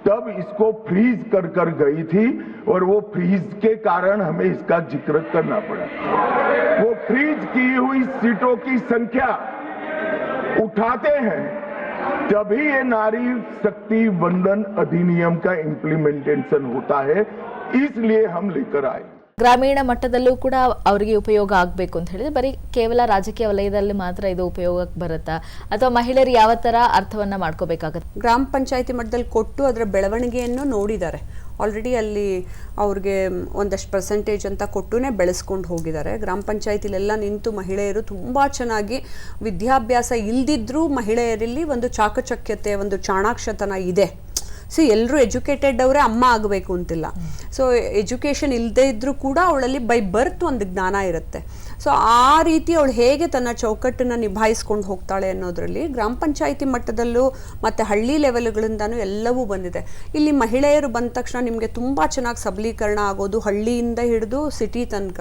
तब इसको फ्रीज कर गई थी और वो फ्रीज के कारण हमें इसका जिक्र करना पड़ा। वो फ्रीज की हुई सीटों की संख्या उठाते हैं तभी ये नारी शक्ति वंदन अधिनियम का इम्प्लीमेंटेशन होता है, इसलिए हम लेकर आए। ಗ್ರಾಮೀಣ ಮಟ್ಟದಲ್ಲೂ ಕೂಡ ಅವರಿಗೆ ಉಪಯೋಗ ಆಗಬೇಕು ಅಂತ ಹೇಳಿದ್ರೆ ಬರೀ ಕೇವಲ ರಾಜಕೀಯ ವಲಯದಲ್ಲಿ ಮಾತ್ರ ಇದು ಉಪಯೋಗಕ್ಕೆ ಬರುತ್ತಾ ಅಥವಾ ಮಹಿಳೆಯರು ಯಾವ ತರ ಅರ್ಥವನ್ನ ಮಾಡ್ಕೋಬೇಕಾಗುತ್ತೆ? ಗ್ರಾಮ ಪಂಚಾಯತಿ ಮಟ್ಟದಲ್ಲಿ ಕೊಟ್ಟು ಅದರ ಬೆಳವಣಿಗೆಯನ್ನು ನೋಡಿದ್ದಾರೆ. ಆಲ್ರೆಡಿ ಅಲ್ಲಿ ಅವ್ರಿಗೆ ಒಂದಷ್ಟು ಪರ್ಸೆಂಟೇಜ್ ಅಂತ ಕೊಟ್ಟುನೇ ಬೆಳೆಸ್ಕೊಂಡು ಹೋಗಿದ್ದಾರೆ. ಗ್ರಾಮ ಪಂಚಾಯತಿಲೆಲ್ಲ ನಿಂತು ಮಹಿಳೆಯರು ತುಂಬ ಚೆನ್ನಾಗಿ ವಿದ್ಯಾಭ್ಯಾಸ ಇಲ್ದಿದ್ರೂ ಮಹಿಳೆಯರಲ್ಲಿ ಒಂದು ಚಾಕಚಕ್ಯತೆ, ಒಂದು ಚಾಣಾಕ್ಷತನ ಇದೆ. ಸೊ ಎಲ್ಲರೂ ಎಜುಕೇಟೆಡ್ ಅವರೇ ಅಮ್ಮ ಆಗಬೇಕು ಅಂತಿಲ್ಲ. ಸೊ ಎಜುಕೇಷನ್ ಇಲ್ಲದೆ ಇದ್ರೂ ಕೂಡ ಅವಳಲ್ಲಿ ಬೈ ಬರ್ತ್ ಒಂದು ಜ್ಞಾನ ಇರುತ್ತೆ. ಸೊ ಆ ರೀತಿ ಅವಳು ಹೇಗೆ ತನ್ನ ಚೌಕಟ್ಟನ್ನು ನಿಭಾಯಿಸ್ಕೊಂಡು ಹೋಗ್ತಾಳೆ ಅನ್ನೋದರಲ್ಲಿ ಗ್ರಾಮ ಪಂಚಾಯಿತಿ ಮಟ್ಟದಲ್ಲೂ ಮತ್ತು ಹಳ್ಳಿ ಲೆವೆಲ್ಗಳಿಂದನೂ ಎಲ್ಲವೂ ಬಂದಿದೆ. ಇಲ್ಲಿ ಮಹಿಳೆಯರು ಬಂದ ತಕ್ಷಣ ನಿಮಗೆ ತುಂಬ ಚೆನ್ನಾಗಿ ಸಬಲೀಕರಣ ಆಗೋದು, ಹಳ್ಳಿಯಿಂದ ಹಿಡಿದು ಸಿಟಿ ತನಕ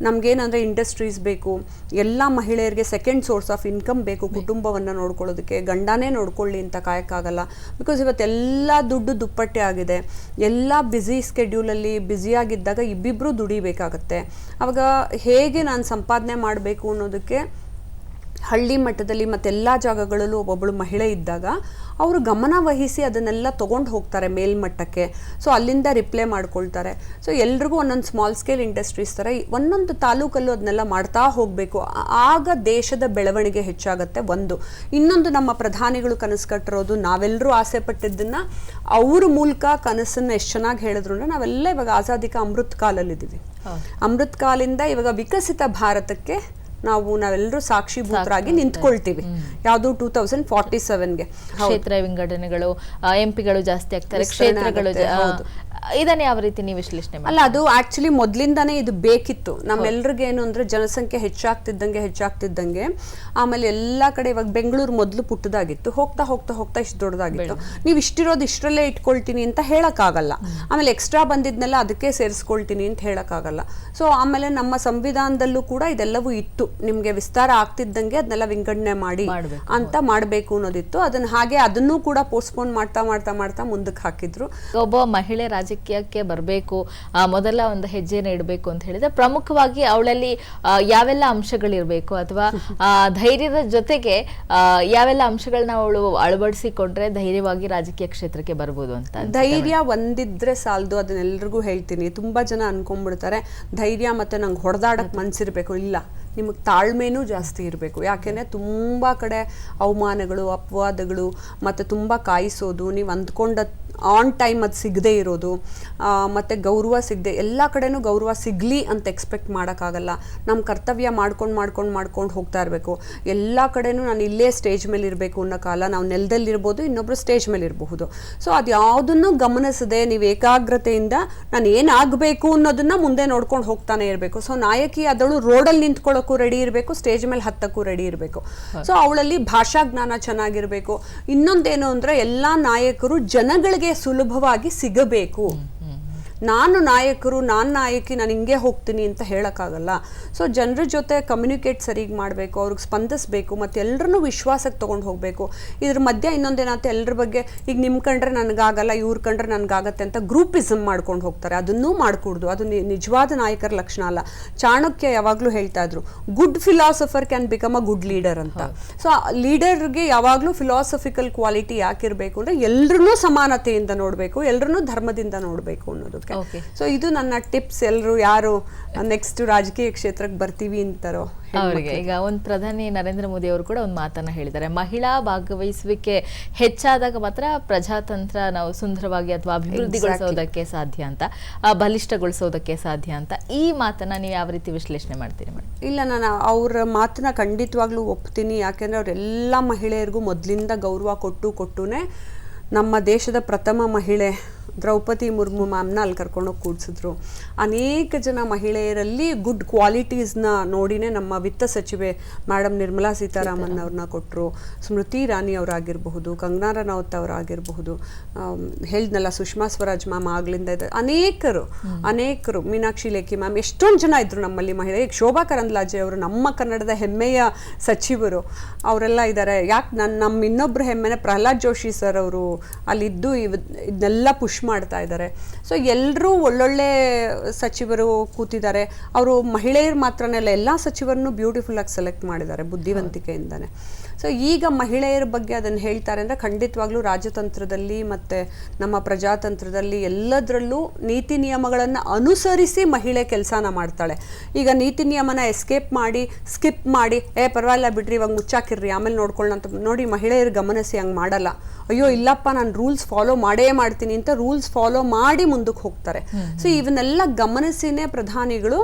ನಮಗೇನಂದರೆ ಇಂಡಸ್ಟ್ರೀಸ್ ಬೇಕು, ಎಲ್ಲ ಮಹಿಳೆಯರಿಗೆ ಸೆಕೆಂಡ್ ಸೋರ್ಸ್ ಆಫ್ ಇನ್ಕಮ್ ಬೇಕು, ಕುಟುಂಬವನ್ನು ನೋಡ್ಕೊಳ್ಳೋದಕ್ಕೆ. ಗಂಡನೇ ನೋಡ್ಕೊಳ್ಳಿ ಅಂತ ಕಾಯಕ್ಕಾಗಲ್ಲ. ಬಿಕಾಸ್ ಇವತ್ತೆಲ್ಲ ದುಡ್ಡು ದುಪ್ಪಟ್ಟೆ ಆಗಿದೆ. ಎಲ್ಲ ಬ್ಯುಸಿ ಸ್ಕೆಡ್ಯೂಲಲ್ಲಿ ಬ್ಯುಸಿಯಾಗಿದ್ದಾಗ ಇಬ್ಬಿಬ್ಬರು ದುಡಿಬೇಕಾಗತ್ತೆ. ಆವಾಗ ಹೇಗೆ ನಾನು ಸಂಪಾದನೆ ಮಾಡಬೇಕು ಅನ್ನೋದಕ್ಕೆ ಹಳ್ಳಿ ಮಟ್ಟದಲ್ಲಿ ಮತ್ತೆಲ್ಲ ಜಾಗಗಳಲ್ಲೂ ಒಬ್ಬೊಬ್ಬಳು ಮಹಿಳೆ ಇದ್ದಾಗ ಅವರು ಗಮನ ವಹಿಸಿ ಅದನ್ನೆಲ್ಲ ತೊಗೊಂಡು ಹೋಗ್ತಾರೆ ಮೇಲ್ಮಟ್ಟಕ್ಕೆ. ಸೊ ಅಲ್ಲಿಂದ ರಿಪ್ಲೈ ಮಾಡ್ಕೊಳ್ತಾರೆ. ಸೊ ಎಲ್ರಿಗೂ ಒಂದೊಂದು ಸ್ಮಾಲ್ ಸ್ಕೇಲ್ ಇಂಡಸ್ಟ್ರೀಸ್ ಥರ ಒಂದೊಂದು ತಾಲೂಕಲ್ಲೂ ಅದನ್ನೆಲ್ಲ ಮಾಡ್ತಾ ಹೋಗಬೇಕು. ಆಗ ದೇಶದ ಬೆಳವಣಿಗೆ ಹೆಚ್ಚಾಗುತ್ತೆ. ಒಂದು ಇನ್ನೊಂದು, ನಮ್ಮ ಪ್ರಧಾನಿಗಳು ಕನಸು ಕಟ್ಟಿರೋದು, ನಾವೆಲ್ಲರೂ ಆಸೆ ಪಟ್ಟಿದ್ದನ್ನು ಅವ್ರ ಮೂಲಕ ಕನಸನ್ನು ಎಷ್ಟು ಚೆನ್ನಾಗಿ ಹೇಳಿದ್ರು ಅಂದರೆ, ನಾವೆಲ್ಲ ಇವಾಗ ಆಜಾದಿ ಕಾ ಅಮೃತ್ ಕಾಲಲ್ಲಿದ್ದೀವಿ. ಅಮೃತ್ ಕಾಲಿಂದ ಇವಾಗ ವಿಕಸಿತ ಭಾರತಕ್ಕೆ ನಾವೆಲ್ಲರೂ ಸಾಕ್ಷಿಭೂತರಾಗಿ ನಿಂತ್ಕೊಳ್ತೀವಿ. ಯಾವುದು 2047ಗೆ ಕ್ಷೇತ್ರ ವಿಂಗಡಣೆಗಳು, ಎಂಪಿಗಳು ಜಾಸ್ತಿ ಆಗ್ತಾರೆ, ಕ್ಷೇತ್ರಗಳು. ಇದನ್ನ ಯಾವ ರೀತಿ ನೀವು ವಿಶ್ಲೇಷಣೆ ಮಾಡಿ? ಅಲ್ಲ, ಅದು ಆಕ್ಚುಲಿ ಮೊದಲಿಂದಾನೇ ಇದು ಬೇಕಿತ್ತು ನಮ್ಮೆಲ್ರಿಗೆ. ಏನು ಅಂದ್ರೆ ಜನಸಂಖ್ಯೆ ಹೆಚ್ಚಾಗ್ತಿದ್ದಂಗೆ ಆಮೇಲೆ ಎಲ್ಲಾ ಕಡೆ, ಇವಾಗ ಬೆಂಗಳೂರು ಮೊದಲು ಪುಟ್ಟದಾಗಿತ್ತು, ಹೋಗ್ತಾ ಹೋಗ್ತಾ ಹೋಗ್ತಾ ಇಷ್ಟು ದೊಡ್ಡದಾಗಿತ್ತು. ನೀವು ಇಷ್ಟಿರೋದು ಇಷ್ಟರಲ್ಲೇ ಇಟ್ಕೊಳ್ತೀನಿ ಅಂತ ಹೇಳಕ್ಕಾಗಲ್ಲ. ಆಮೇಲೆ ಎಕ್ಸ್ಟ್ರಾ ಬಂದಿದ್ನೆಲ್ಲ ಅದಕ್ಕೆ ಸೇರಿಸ್ಕೊಳ್ತೀನಿ ಅಂತ ಹೇಳಕ್ಕಾಗಲ್ಲ. ಸೊ ಆಮೇಲೆ ನಮ್ಮ ಸಂವಿಧಾನದಲ್ಲೂ ಕೂಡ ಇದೆಲ್ಲವೂ ಇತ್ತು. ನಿಮ್ಗೆ ವಿಸ್ತಾರ ಆಗ್ತಿದ್ದಂಗೆ ಅದನ್ನೆಲ್ಲ ವಿಂಗಡಣೆ ಮಾಡಿ ಅಂತ ಮಾಡಬೇಕು ಅನ್ನೋದಿತ್ತು. ಅದನ್ನೂ ಕೂಡ ಪೋಸ್ಟ್ಪೋನ್ ಮಾಡ್ತಾ ಮುಂದಕ್ಕೆ ಹಾಕಿದ್ರು. ಒಬ್ಬ ಮಹಿಳೆ ರಾಜಕೀಯಕ್ಕೆ ಬರಬೇಕು, ಮೊದಲ ಒಂದು ಹೆಜ್ಜೆನ ಇಡಬೇಕು ಅಂತ ಹೇಳಿದ್ರೆ ಪ್ರಮುಖವಾಗಿ ಅವಳಲ್ಲಿ ಯಾವೆಲ್ಲ ಅಂಶಗಳಿರ್ಬೇಕು, ಅಥವಾ ಧೈರ್ಯದ ಜೊತೆಗೆ ಯಾವೆಲ್ಲ ಅಂಶಗಳನ್ನ ಅವಳು ಅಳವಡಿಸಿಕೊಂಡ್ರೆ ಧೈರ್ಯವಾಗಿ ರಾಜಕೀಯ ಕ್ಷೇತ್ರಕ್ಕೆ ಬರ್ಬೋದು ಅಂತ? ಧೈರ್ಯ ಒಂದಿದ್ರೆ ಸಾಲದು. ಅದನ್ನೆಲ್ರಿಗೂ ಹೇಳ್ತೀನಿ. ತುಂಬಾ ಜನ ಅನ್ಕೊಂಡ್ಬಿಡ್ತಾರೆ ಧೈರ್ಯ ಮತ್ತೆ ನಂಗೆ ಹೊಡೆದಾಡಕ್ ಮನ್ಸಿರ್ಬೇಕು. ಇಲ್ಲ, ನಿಮಗೆ ತಾಳ್ಮೆನೂ ಜಾಸ್ತಿ ಇರಬೇಕು. ಯಾಕೆಂದರೆ ತುಂಬ ಕಡೆ ಅವಮಾನಗಳು, ಅಪವಾದಗಳು ಮತ್ತು ತುಂಬ ಕಾಯಿಸೋದು, ನೀವು ಅಂದ್ಕೊಂಡ ಆನ್ ಟೈಮ್ ಅದು ಸಿಗದೆ ಇರೋದು, ಮತ್ತು ಗೌರವ ಸಿಗದೆ, ಎಲ್ಲ ಕಡೆನೂ ಗೌರವ ಸಿಗಲಿ ಅಂತ ಎಕ್ಸ್ಪೆಕ್ಟ್ ಮಾಡೋಕ್ಕಾಗಲ್ಲ. ನಮ್ಮ ಕರ್ತವ್ಯ ಮಾಡ್ಕೊಂಡು ಹೋಗ್ತಾ ಇರಬೇಕು. ಎಲ್ಲ ಕಡೆನೂ ನಾನು ಇಲ್ಲೇ ಸ್ಟೇಜ್ ಮೇಲೆ ಇರಬೇಕು ಅನ್ನೋ ಕಾಲ. ನಾವು ನೆಲದಲ್ಲಿರ್ಬೋದು, ಇನ್ನೊಬ್ಬರು ಸ್ಟೇಜ್ ಮೇಲೆ ಇರಬಹುದು. ಸೊ ಅದು ಯಾವುದನ್ನು ಗಮನಿಸದೆ ನೀವು ಏಕಾಗ್ರತೆಯಿಂದ ನಾನು ಏನಾಗಬೇಕು ಅನ್ನೋದನ್ನ ಮುಂದೆ ನೋಡ್ಕೊಂಡು ಹೋಗ್ತಾನೆ ಇರಬೇಕು. ಸೊ ನಾಯಕಿ ಅದಳು ರೋಡಲ್ಲಿ ನಿಂತ್ಕೊಳ್ಳೋಕ್ಕೂ ರೆಡಿ ಇರಬೇಕು, ಸ್ಟೇಜ್ ಮೇಲೆ ಹತ್ತಕ್ಕೂ ರೆಡಿ ಇರಬೇಕು. ಸೊ ಅವಳಲ್ಲಿ ಭಾಷಾ ಜ್ಞಾನ ಚೆನ್ನಾಗಿರಬೇಕು. ಇನ್ನೊಂದೇನು ಅಂದರೆ, ಎಲ್ಲ ನಾಯಕರು ಜನಗಳಿಗೆ ಸುಲಭವಾಗಿ ಸಿಗಬೇಕು. ನಾನು ನಾಯಕಿ, ನಾನು ಹಿಂಗೆ ಹೋಗ್ತೀನಿ ಅಂತ ಹೇಳೋಕ್ಕಾಗಲ್ಲ. ಸೊ ಜನರ ಜೊತೆ ಕಮ್ಯುನಿಕೇಟ್ ಸರಿಗೆ ಮಾಡಬೇಕು, ಅವ್ರಿಗೆ ಸ್ಪಂದಿಸಬೇಕು, ಮತ್ತು ಎಲ್ಲರನ್ನೂ ವಿಶ್ವಾಸಕ್ಕೆ ತೊಗೊಂಡು ಹೋಗಬೇಕು. ಇದ್ರ ಮಧ್ಯೆ ಇನ್ನೊಂದೇನಾಗುತ್ತೆ, ಎಲ್ಲರ ಬಗ್ಗೆ ಈಗ ನಿಮ್ಮ ಕಂಡ್ರೆ ನನಗಾಗಲ್ಲ, ಇವ್ರ ಕಂಡ್ರೆ ನನಗಾಗತ್ತೆ ಅಂತ ಗ್ರೂಪಿಸಮ್ ಮಾಡ್ಕೊಂಡು ಹೋಗ್ತಾರೆ. ಅದನ್ನೂ ಮಾಡ್ಕೊಡ್ದು. ಅದು ನಿಜವಾದ ನಾಯಕರ ಲಕ್ಷಣ ಅಲ್ಲ. ಚಾಣಕ್ಯ ಯಾವಾಗಲೂ ಹೇಳ್ತಾ ಇದ್ರು, good philosopher can become a good leader ಅಂತ. ಸೊ ಲೀಡರ್ಗೆ ಯಾವಾಗಲೂ ಫಿಲಾಸಫಿಕಲ್ ಕ್ವಾಲಿಟಿ ಯಾಕಿರಬೇಕು ಅಂದರೆ, ಎಲ್ಲರನ್ನೂ ಸಮಾನತೆಯಿಂದ ನೋಡಬೇಕು, ಎಲ್ಲರನ್ನೂ ಧರ್ಮದಿಂದ ನೋಡಬೇಕು ಅನ್ನೋದಕ್ಕೆ. ಸೊ ಇದು ನನ್ನ ಟಿಪ್ಸ್. ಎಲ್ಲರೂ ಯಾರು ನೆಕ್ಸ್ಟ್ ರಾಜಕೀಯ ಕ್ಷೇತ್ರಕ್ಕೆ ಬರ್ತೀವಿ ಅಂತಾರೋ ಅವರಿಗೆ. ಈಗ ಒಂದು ಪ್ರಧಾನಿ ನರೇಂದ್ರ ಮೋದಿ ಅವರು ಕೂಡ ಒಂದು ಮಾತನ್ನ ಹೇಳಿದ್ದಾರೆ, ಮಹಿಳಾ ಭಾಗವಹಿಸುವಿಕೆ ಹೆಚ್ಚಾದಾಗ ಮಾತ್ರ ಪ್ರಜಾತಂತ್ರ ನಾವು ಸುಂದರವಾಗಿ ಅಥವಾ ಅಭಿವೃದ್ಧಿಗೊಳಿಸೋದಕ್ಕೆ ಸಾಧ್ಯ ಅಂತ, ಬಲಿಷ್ಠಗೊಳಿಸೋದಕ್ಕೆ ಸಾಧ್ಯ ಅಂತ. ಈ ಮಾತನ್ನ ನೀವು ಯಾವ ರೀತಿ ವಿಶ್ಲೇಷಣೆ ಮಾಡ್ತೀರಿ ಮೇಡಮ್? ಇಲ್ಲ, ನಾನು ಅವ್ರ ಮಾತನ್ನ ಖಂಡಿತವಾಗ್ಲೂ ಒಪ್ತೀನಿ. ಯಾಕೆಂದ್ರೆ ಅವರೆಲ್ಲ ಮಹಿಳೆಯರಿಗೂ ಮೊದಲಿಂದ ಗೌರವ ಕೊಟ್ಟುನೇ ನಮ್ಮ ದೇಶದ ಪ್ರಥಮ ಮಹಿಳೆ ದ್ರೌಪದಿ ಮುರ್ಮು ಮ್ಯಾಮ್ನ ಅಲ್ಲಿ ಕರ್ಕೊಂಡೋಗಿ ಕೂಡಿಸಿದ್ರು. ಅನೇಕ ಜನ ಮಹಿಳೆಯರಲ್ಲಿ ಗುಡ್ ಕ್ವಾಲಿಟೀಸ್ನ ನೋಡಿನೇ ನಮ್ಮ ವಿತ್ತ ಸಚಿವೆ ಮೇಡಮ್ ನಿರ್ಮಲಾ ಸೀತಾರಾಮನ್ ಅವ್ರನ್ನ ಕೊಟ್ಟರು. ಸ್ಮೃತಿ ಇರಾನಿ ಅವರಾಗಿರಬಹುದು, ಕಂಗನಾ ರನೌತ್ ಅವರಾಗಿರಬಹುದು, ಹೇಳಿದ್ನಲ್ಲ ಸುಷ್ಮಾ ಸ್ವರಾಜ್ ಮ್ಯಾಮ್ ಆಗ್ಲಿಂದ ಇದ್ದಾರೆ. ಅನೇಕರು ಮೀನಾಕ್ಷಿ ಲೇಖಿ ಮ್ಯಾಮ್, ಎಷ್ಟೊಂದು ಜನ ಇದ್ರು ನಮ್ಮಲ್ಲಿ ಮಹಿಳೆ. ಈಗ ಶೋಭಾ ಕರಂದ್ಲಾಜೆ ಅವರು ನಮ್ಮ ಕನ್ನಡದ ಹೆಮ್ಮೆಯ ಸಚಿವರು, ಅವರೆಲ್ಲ ಇದ್ದಾರೆ. ಯಾಕೆ ನಮ್ಮ ಇನ್ನೊಬ್ಬರು ಹೆಮ್ಮೆನೆ ಪ್ರಹ್ಲಾದ್ ಜೋಶಿ ಸರ್ ಅವರು ಅಲ್ಲಿದ್ದು ಇದನ್ನೆಲ್ಲ ಪುಷ್ ಮಾಡ್ತಾ ಇದ್ದಾರೆ. ಸೊ ಎಲ್ಲರೂ ಒಳ್ಳೊಳ್ಳೆ ಸಚಿವರು ಕೂತಿದ್ದಾರೆ. ಅವರು ಮಹಿಳೆಯರು ಮಾತ್ರನೇ ಅಲ್ಲ, ಎಲ್ಲ ಸಚಿವರನ್ನು ಬ್ಯೂಟಿಫುಲ್ ಆಗಿ ಸೆಲೆಕ್ಟ್ ಮಾಡಿದ್ದಾರೆ ಬುದ್ಧಿವಂತಿಕೆಯಿಂದಾನೆ. ಸೊ ಈಗ ಮಹಿಳೆಯರ ಬಗ್ಗೆ ಅದನ್ನು ಹೇಳ್ತಾರೆ ಅಂದರೆ, ಖಂಡಿತವಾಗ್ಲೂ ರಾಜತಂತ್ರದಲ್ಲಿ ಮತ್ತು ನಮ್ಮ ಪ್ರಜಾತಂತ್ರದಲ್ಲಿ ಎಲ್ಲದರಲ್ಲೂ ನೀತಿ ನಿಯಮಗಳನ್ನು ಅನುಸರಿಸಿ ಮಹಿಳೆ ಕೆಲಸನ ಮಾಡ್ತಾಳೆ. ಈಗ ನೀತಿ ನಿಯಮನ ಸ್ಕಿಪ್ ಮಾಡಿ ಪರವಾಗಿಲ್ಲ ಬಿಡ್ರಿ, ಇವಾಗ ಮುಚ್ಚಾಕಿರ್ರಿ, ಆಮೇಲೆ ನೋಡ್ಕೊಳ್ಳೋಣ ಅಂತ ನೋಡಿ ಮಹಿಳೆಯರು ಗಮನಿಸಿ ಹಂಗೆ ಮಾಡಲ್ಲ. ಅಯ್ಯೋ ಇಲ್ಲಪ್ಪ, ನಾನು ರೂಲ್ಸ್ ಫಾಲೋ ಮಾಡೇ ಮಾಡ್ತೀನಿ ಅಂತ ರೂಲ್ಸ್ ಫಾಲೋ ಮಾಡಿ ಮುಂದಕ್ಕೆ ಹೋಗ್ತಾರೆ. ಸೊ ಇವನ್ನೆಲ್ಲ ಗಮನಿಸಿನೇ ಪ್ರಧಾನಿಗಳು,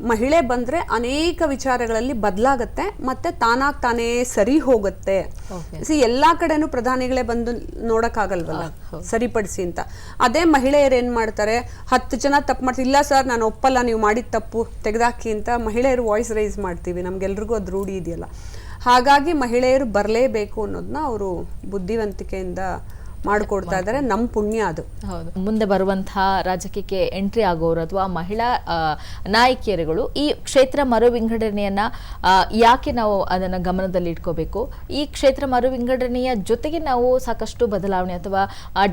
ಮಹಿಳೆ ಬಂದರೆ ಅನೇಕ ವಿಚಾರಗಳಲ್ಲಿ ಬದಲಾಗತ್ತೆ ಮತ್ತು ತಾನೇ ಸರಿ ಹೋಗುತ್ತೆ. ಎಲ್ಲ ಕಡೆನೂ ಪ್ರಧಾನಿಗಳೇ ಬಂದು ನೋಡೋಕ್ಕಾಗಲ್ವಲ್ಲ ಸರಿಪಡಿಸಿ ಅಂತ. ಅದೇ ಮಹಿಳೆಯರು ಏನು ಮಾಡ್ತಾರೆ, 10 ಜನ ತಪ್ಪು ಮಾಡ್ತೀವಿ, ಇಲ್ಲ ಸರ್ ನಾನು ಒಪ್ಪಲ್ಲ, ನೀವು ಮಾಡಿದ ತಪ್ಪು ತೆಗೆದಾಕಿ ಅಂತ ಮಹಿಳೆಯರು ವಾಯ್ಸ್ ರೈಸ್ ಮಾಡ್ತೀವಿ. ನಮ್ಗೆಲ್ರಿಗೂ ಅದು ರೂಢಿ ಇದೆಯಲ್ಲ. ಹಾಗಾಗಿ ಮಹಿಳೆಯರು ಬರಲೇಬೇಕು ಅನ್ನೋದನ್ನ ಅವರು ಬುದ್ಧಿವಂತಿಕೆಯಿಂದ ಮಾಡಿಕೊಡ್ತಾ ಇದ್ದಾರೆ. ನಮ್ಮ ಪುಣ್ಯ ಅದು. ಹೌದು. ಮುಂದೆ ಬರುವಂತಹ ರಾಜಕೀಯಕ್ಕೆ ಎಂಟ್ರಿ ಆಗೋರು ಅಥವಾ ಮಹಿಳಾ ನಾಯಕಿಯರುಗಳು ಈ ಕ್ಷೇತ್ರ ಮರು ವಿಂಗಡಣೆಯನ್ನ ಯಾಕೆ ನಾವು ಅದನ್ನ ಗಮನದಲ್ಲಿ ಇಟ್ಕೋಬೇಕು, ಈ ಕ್ಷೇತ್ರ ಮರು ವಿಂಗಡಣೆಯ ಜೊತೆಗೆ ನಾವು ಸಾಕಷ್ಟು ಬದಲಾವಣೆ ಅಥವಾ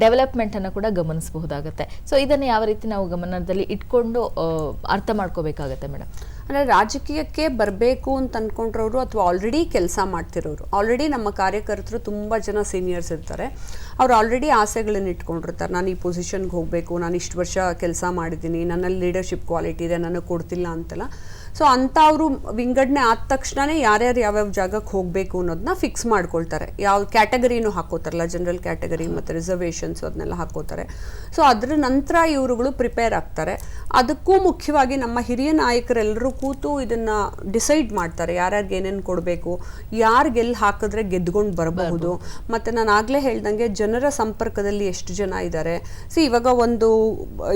ಡೆವಲಪ್ಮೆಂಟ್ ಅನ್ನು ಕೂಡ ಗಮನಿಸಬಹುದಾಗುತ್ತೆ. ಸೊ ಇದನ್ನು ಯಾವ ರೀತಿ ನಾವು ಗಮನದಲ್ಲಿ ಇಟ್ಕೊಂಡು ಅರ್ಥ ಮಾಡ್ಕೋಬೇಕಾಗತ್ತೆ ಮೇಡಮ್? ಅಂದರೆ ರಾಜಕೀಯಕ್ಕೆ ಬರಬೇಕು ಅಂತ ಅಂದ್ಕೊಂಡ್ರವರು ಅಥವಾ ಆಲ್ರೆಡಿ ಕೆಲಸ ಮಾಡ್ತಿರೋರು, ಆಲ್ರೆಡಿ ನಮ್ಮ ಕಾರ್ಯಕರ್ತರು ತುಂಬ ಜನ ಸೀನಿಯರ್ಸ್ ಇರ್ತಾರೆ. ಅವ್ರು ಆಲ್ರೆಡಿ ಆಸೆಗಳನ್ನು ಇಟ್ಕೊಂಡಿರ್ತಾರೆ. ನಾನು ಈ ಪೊಸಿಷನ್ಗೆ ಹೋಗಬೇಕು, ನಾನು ಇಷ್ಟು ವರ್ಷ ಕೆಲಸ ಮಾಡಿದ್ದೀನಿ, ನನ್ನಲ್ಲಿ ಲೀಡರ್ಶಿಪ್ ಕ್ವಾಲಿಟಿ ಇದೆ, ನನಗೆ ಕೊಡ್ತಿಲ್ಲ ಅಂತೆಲ್ಲ. ಸೊ ಅಂಥವರು ವಿಂಗಡಣೆ ಆದ ತಕ್ಷಣವೇ ಯಾರ್ಯಾರು ಯಾವ್ಯಾವ ಜಾಗಕ್ಕೆ ಹೋಗಬೇಕು ಅನ್ನೋದನ್ನ ಫಿಕ್ಸ್ ಮಾಡ್ಕೊಳ್ತಾರೆ. ಯಾವ ಕ್ಯಾಟಗರಿನೂ ಹಾಕೋತಾರಲ್ಲ, ಜನರಲ್ ಕ್ಯಾಟಗರಿ ಮತ್ತು ರಿಸರ್ವೇಷನ್ಸ್ ಅದನ್ನೆಲ್ಲ ಹಾಕೋತಾರೆ. ಸೊ ಅದರ ನಂತರ ಇವರುಗಳು ಪ್ರಿಪೇರ್ ಆಗ್ತಾರೆ. ಅದಕ್ಕೂ ಮುಖ್ಯವಾಗಿ ನಮ್ಮ ಹಿರಿಯ ನಾಯಕರೆಲ್ಲರೂ ಕೂತು ಇದನ್ನು ಡಿಸೈಡ್ ಮಾಡ್ತಾರೆ, ಯಾರ್ಯಾರಿಗೆ ಏನೇನು ಕೊಡಬೇಕು, ಯಾರಿಗೆಲ್ಲಿ ಹಾಕಿದ್ರೆ ಗೆದ್ಕೊಂಡು ಬರಬಹುದು. ಮತ್ತು ನಾನು ಆಗಲೇ ಹೇಳ್ದಂಗೆ ಜನರ ಸಂಪರ್ಕದಲ್ಲಿ ಎಷ್ಟು ಜನ ಇದ್ದಾರೆ. ಇವಾಗ ಒಂದು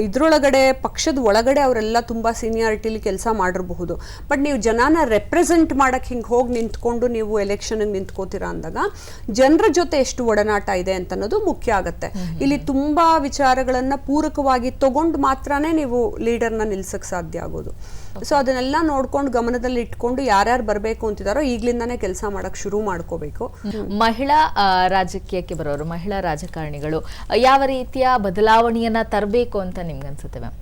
ಇದರೊಳಗಡೆ ಪಕ್ಷದ ಒಳಗಡೆ ಅವರೆಲ್ಲ ತುಂಬ ಸೀನಿಯಾರಿಟಿಲಿ ಕೆಲಸ ಮಾಡಿರಬಹುದು. ಬಟ್ ನೀವು ಜನನ ರೆಪ್ರೆಸೆಂಟ್ ಮಾಡಕ್ಕೆ ಹಿಂಗೆ ಹೋಗಿ ನಿಂತ್ಕೊಂಡು ನೀವು ಎಲೆಕ್ಷನ್ಗೆ ನಿಂತ್ಕೋತೀರಾ ಅಂದಾಗ ಜನರ ಜೊತೆ ಎಷ್ಟು ಒಡನಾಟ ಇದೆ ಅಂತ ಅನ್ನೋದು ಮುಖ್ಯ ಆಗುತ್ತೆ. ಇಲ್ಲಿ ತುಂಬಾ ವಿಚಾರಗಳನ್ನ ಪೂರಕವಾಗಿ ತಗೊಂಡು ಮಾತ್ರನೇ ನೀವು ಲೀಡರ್ನ ನಿಲ್ಸಕ್ ಸಾಧ್ಯ ಆಗೋದು. ಸೊ ಅದನ್ನೆಲ್ಲ ನೋಡ್ಕೊಂಡು ಗಮನದಲ್ಲಿ ಇಟ್ಕೊಂಡು ಯಾರ್ಯಾರು ಬರಬೇಕು ಅಂತಿದಾರೋ ಈಗ್ಲಿಂದಾನೇ ಕೆಲಸ ಮಾಡಕ್ ಶುರು ಮಾಡ್ಕೋಬೇಕು. ಮಹಿಳಾ ರಾಜಕೀಯಕ್ಕೆ ಬರೋರು, ಮಹಿಳಾ ರಾಜಕಾರಣಿಗಳು ಯಾವ ರೀತಿಯ ಬದಲಾವಣೆಯನ್ನ ತರಬೇಕು ಅಂತ ನಿಮ್ಗೆ ಅನ್ಸುತ್ತೆ ಮ್ಯಾಮ್?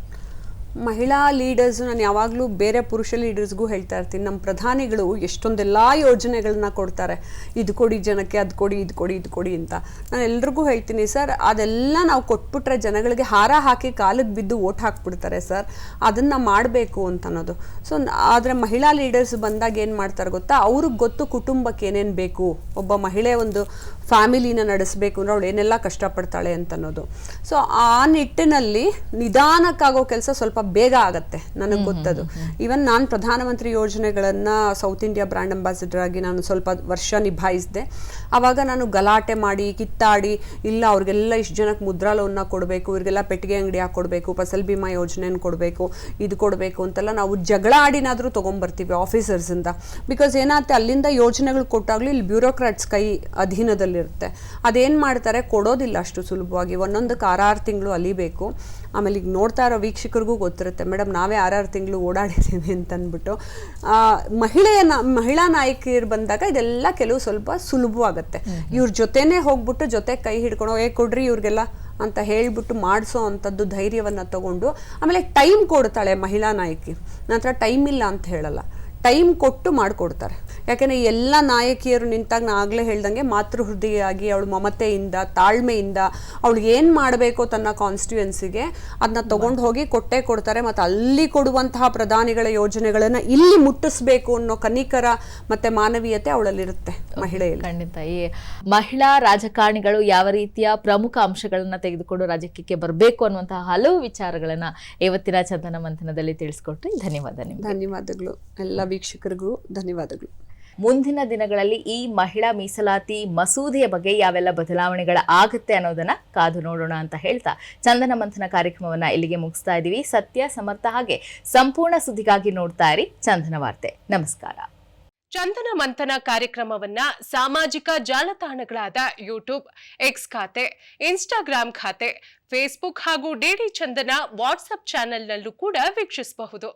ಮಹಿಳಾ ಲೀಡರ್ಸ್, ನಾನು ಯಾವಾಗಲೂ ಬೇರೆ ಪುರುಷ ಲೀಡರ್ಸ್ಗೂ ಹೇಳ್ತಾ ಇರ್ತೀನಿ, ನಮ್ಮ ಪ್ರಧಾನಿಗಳು ಎಷ್ಟೊಂದೆಲ್ಲ ಯೋಜನೆಗಳನ್ನ ಕೊಡ್ತಾರೆ, ಇದು ಕೊಡಿ ಜನಕ್ಕೆ, ಅದು ಕೊಡಿ, ಇದು ಕೊಡಿ, ಇದು ಕೊಡಿ ಅಂತ. ನಾನು ಎಲ್ರಿಗೂ ಹೇಳ್ತೀನಿ, ಸರ್ ಅದೆಲ್ಲ ನಾವು ಕೊಟ್ಬಿಟ್ರೆ ಜನಗಳಿಗೆ ಹಾರ ಹಾಕಿ ಕಾಲಿಗೆ ಬಿದ್ದು ಓಟ್ ಹಾಕ್ಬಿಡ್ತಾರೆ ಸರ್, ಅದನ್ನು ಮಾಡಬೇಕು ಅಂತ ಅನ್ನೋದು. ಸೊ ಆದರೆ ಮಹಿಳಾ ಲೀಡರ್ಸ್ ಬಂದಾಗ ಏನು ಮಾಡ್ತಾರೆ ಗೊತ್ತಾ, ಅವ್ರಿಗೆ ಗೊತ್ತು ಕುಟುಂಬಕ್ಕೆ ಏನೇನು ಬೇಕು, ಒಬ್ಬ ಮಹಿಳೆ ಒಂದು ಫ್ಯಾಮಿಲಿನ ನಡೆಸಬೇಕು ಅಂದ್ರೆ ಅವಳು ಏನೆಲ್ಲ ಕಷ್ಟಪಡ್ತಾಳೆ ಅಂತ ಅನ್ನೋದು. ಸೊ ಆ ನಿಟ್ಟಿನಲ್ಲಿ ನಿಧಾನಕ್ಕಾಗೋ ಕೆಲಸ ಸ್ವಲ್ಪ ಬೇಗ ಆಗತ್ತೆ, ನನಗೆ ಗೊತ್ತದು. ಈವನ್ ನಾನು ಪ್ರಧಾನಮಂತ್ರಿ ಯೋಜನೆಗಳನ್ನು ಸೌತ್ ಇಂಡಿಯಾ ಬ್ರ್ಯಾಂಡ್ ಅಂಬಾಸಿಡರ್ ಆಗಿ ನಾನು ಸ್ವಲ್ಪ ವರ್ಷ ನಿಭಾಯಿಸಿದೆ. ಆವಾಗ ನಾನು ಗಲಾಟೆ ಮಾಡಿ ಕಿತ್ತಾಡಿ, ಇಲ್ಲ ಅವ್ರಿಗೆಲ್ಲ ಇಷ್ಟು ಜನಕ್ಕೆ ಮುದ್ರಾ ಲೋನ್ನ ಕೊಡಬೇಕು, ಇವ್ರಿಗೆಲ್ಲ ಪೆಟ್ಟಿಗೆ ಅಂಗಡಿ ಹಾಕ್ಕೊಡ್ಬೇಕು, ಫಸಲ್ ಬಿಮಾ ಯೋಜನೆಯನ್ನು ಕೊಡಬೇಕು, ಇದು ಕೊಡಬೇಕು ಅಂತೆಲ್ಲ ನಾವು ಜಗಳ ಆಡಿನಾದರೂ ತೊಗೊಂಬರ್ತೀವಿ ಆಫೀಸರ್ಸಿಂದ. ಬಿಕಾಸ್ ಏನಾಗುತ್ತೆ, ಅಲ್ಲಿಂದ ಯೋಜನೆಗಳು ಕೊಟ್ಟಾಗಲೂ ಇಲ್ಲಿ ಬ್ಯೂರೋಕ್ರಾಟ್ಸ್ ಕೈ ಅಧೀನದಲ್ಲಿರುತ್ತೆ. ಅದೇನು ಮಾಡ್ತಾರೆ, ಕೊಡೋದಿಲ್ಲ ಅಷ್ಟು ಸುಲಭವಾಗಿ, ಒಂದೊಂದಕ್ಕೆ 6 ತಿಂಗಳು ಅಲಿಬೇಕು. ಆಮೇಲೆ ಈಗ ನೋಡ್ತಾ ಇರೋ ವೀಕ್ಷಕರಿಗೂ ಗೊತ್ತಿರುತ್ತೆ, ಮೇಡಮ್ ನಾವೇ 6 ತಿಂಗಳು ಓಡಾಡಿದ್ದೀವಿ ಅಂತ ಅಂದ್ಬಿಟ್ಟು. ಮಹಿಳಾ ನಾಯಕಿಯರು ಬಂದಾಗ ಇದೆಲ್ಲ ಕೆಲವು ಸ್ವಲ್ಪ ಸುಲಭವಾಗುತ್ತೆ. ಇವ್ರ ಜೊತೆನೇ ಹೋಗ್ಬಿಟ್ಟು ಜೊತೆ ಕೈ ಹಿಡ್ಕೊಂಡು ಕೊಡ್ರಿ ಇವ್ರಿಗೆಲ್ಲ ಅಂತ ಹೇಳ್ಬಿಟ್ಟು ಮಾಡಿಸೋ ಅಂಥದ್ದು ಧೈರ್ಯವನ್ನು ತಗೊಂಡು, ಆಮೇಲೆ ಟೈಮ್ ಕೊಡ್ತಾಳೆ ಮಹಿಳಾ ನಾಯಕಿ. ನಂತರ ಟೈಮ್ ಇಲ್ಲ ಅಂತ ಹೇಳಲ್ಲ, ಟೈಮ್ ಕೊಟ್ಟು ಮಾಡಿಕೊಡ್ತಾರೆ. ಯಾಕೆಂದರೆ ಎಲ್ಲ ನಾಯಕಿಯರು ನಿಂತಾಗ ನಾ ಆಗಲೇ ಹೇಳ್ದಂಗೆ ಮಾತೃ ಹೃದಯಾಗಿ ಅವಳು ಮಮತೆಯಿಂದ ತಾಳ್ಮೆಯಿಂದ ಅವಳಿಗೆ ಏನು ಮಾಡಬೇಕೋ ತನ್ನ ಕಾನ್ಸ್ಟಿಟ್ಯೂಯೆನ್ಸಿಗೆ ಅದನ್ನ ತೊಗೊಂಡು ಹೋಗಿ ಕೊಟ್ಟೇ ಕೊಡ್ತಾರೆ. ಮತ್ತು ಅಲ್ಲಿ ಕೊಡುವಂತಹ ಪ್ರಧಾನಿಗಳ ಯೋಜನೆಗಳನ್ನು ಇಲ್ಲಿ ಮುಟ್ಟಿಸ್ಬೇಕು ಅನ್ನೋ ಕನಿಕರ ಮತ್ತು ಮಾನವೀಯತೆ ಅವಳಲ್ಲಿರುತ್ತೆ ಮಹಿಳೆಯಲ್ಲಿ. ಖಂಡಿತ ಈ ಮಹಿಳಾ ರಾಜಕಾರಣಿಗಳು ಯಾವ ರೀತಿಯ ಪ್ರಮುಖ ಅಂಶಗಳನ್ನ ತೆಗೆದುಕೊಂಡು ರಾಜಕೀಯಕ್ಕೆ ಬರಬೇಕು ಅನ್ನುವಂತಹ ಹಲವು ವಿಚಾರಗಳನ್ನ ಇವತ್ತಿನ ಚಂದನ ಮಂಥನದಲ್ಲಿ ತಿಳಿಸ್ಕೊಟ್ರಿ. ಧನ್ಯವಾದ. ಧನ್ಯವಾದಗಳು ಎಲ್ಲ ವೀಕ್ಷಕರಿಗೂ ಧನ್ಯವಾದಗಳು. ಮುಂದಿನ ದಿನಗಳಲ್ಲಿ ಈ ಮಹಿಳಾ ಮೀಸಲಾತಿ ಮಸೂದೆಯ ಬಗ್ಗೆ ಯಾವೆಲ್ಲ ಬದಲಾವಣೆಗಳ ಆಗುತ್ತೆ ಅನ್ನೋದನ್ನ ಕಾದು ನೋಡೋಣ ಅಂತ ಹೇಳ್ತಾ ಚಂದನ ಮಂಥನ ಕಾರ್ಯಕ್ರಮವನ್ನ ಇಲ್ಲಿಗೆ ಮುಗಿಸ್ತಾ ಇದೀವಿ. ಸತ್ಯ, ಸಮರ್ಥ ಹಾಗೆ ಸಂಪೂರ್ಣ ಸುದ್ದಿಗಾಗಿ ನೋಡ್ತಾ ಇರಿ ಚಂದನ ವಾರ್ತೆ. ನಮಸ್ಕಾರ. ಚಂದನ ಮಂಥನ ಕಾರ್ಯಕ್ರಮವನ್ನ ಸಾಮಾಜಿಕ ಜಾಲತಾಣಗಳಾದ ಯೂಟ್ಯೂಬ್, ಎಕ್ಸ್ ಖಾತೆ, ಇನ್ಸ್ಟಾಗ್ರಾಂ ಖಾತೆ, ಫೇಸ್ಬುಕ್ ಹಾಗೂ ಡಿಡಿ ಚಂದನ ವಾಟ್ಸ್ಆಪ್ ಚಾನೆಲ್ನಲ್ಲೂ ಕೂಡ ವೀಕ್ಷಿಸಬಹುದು.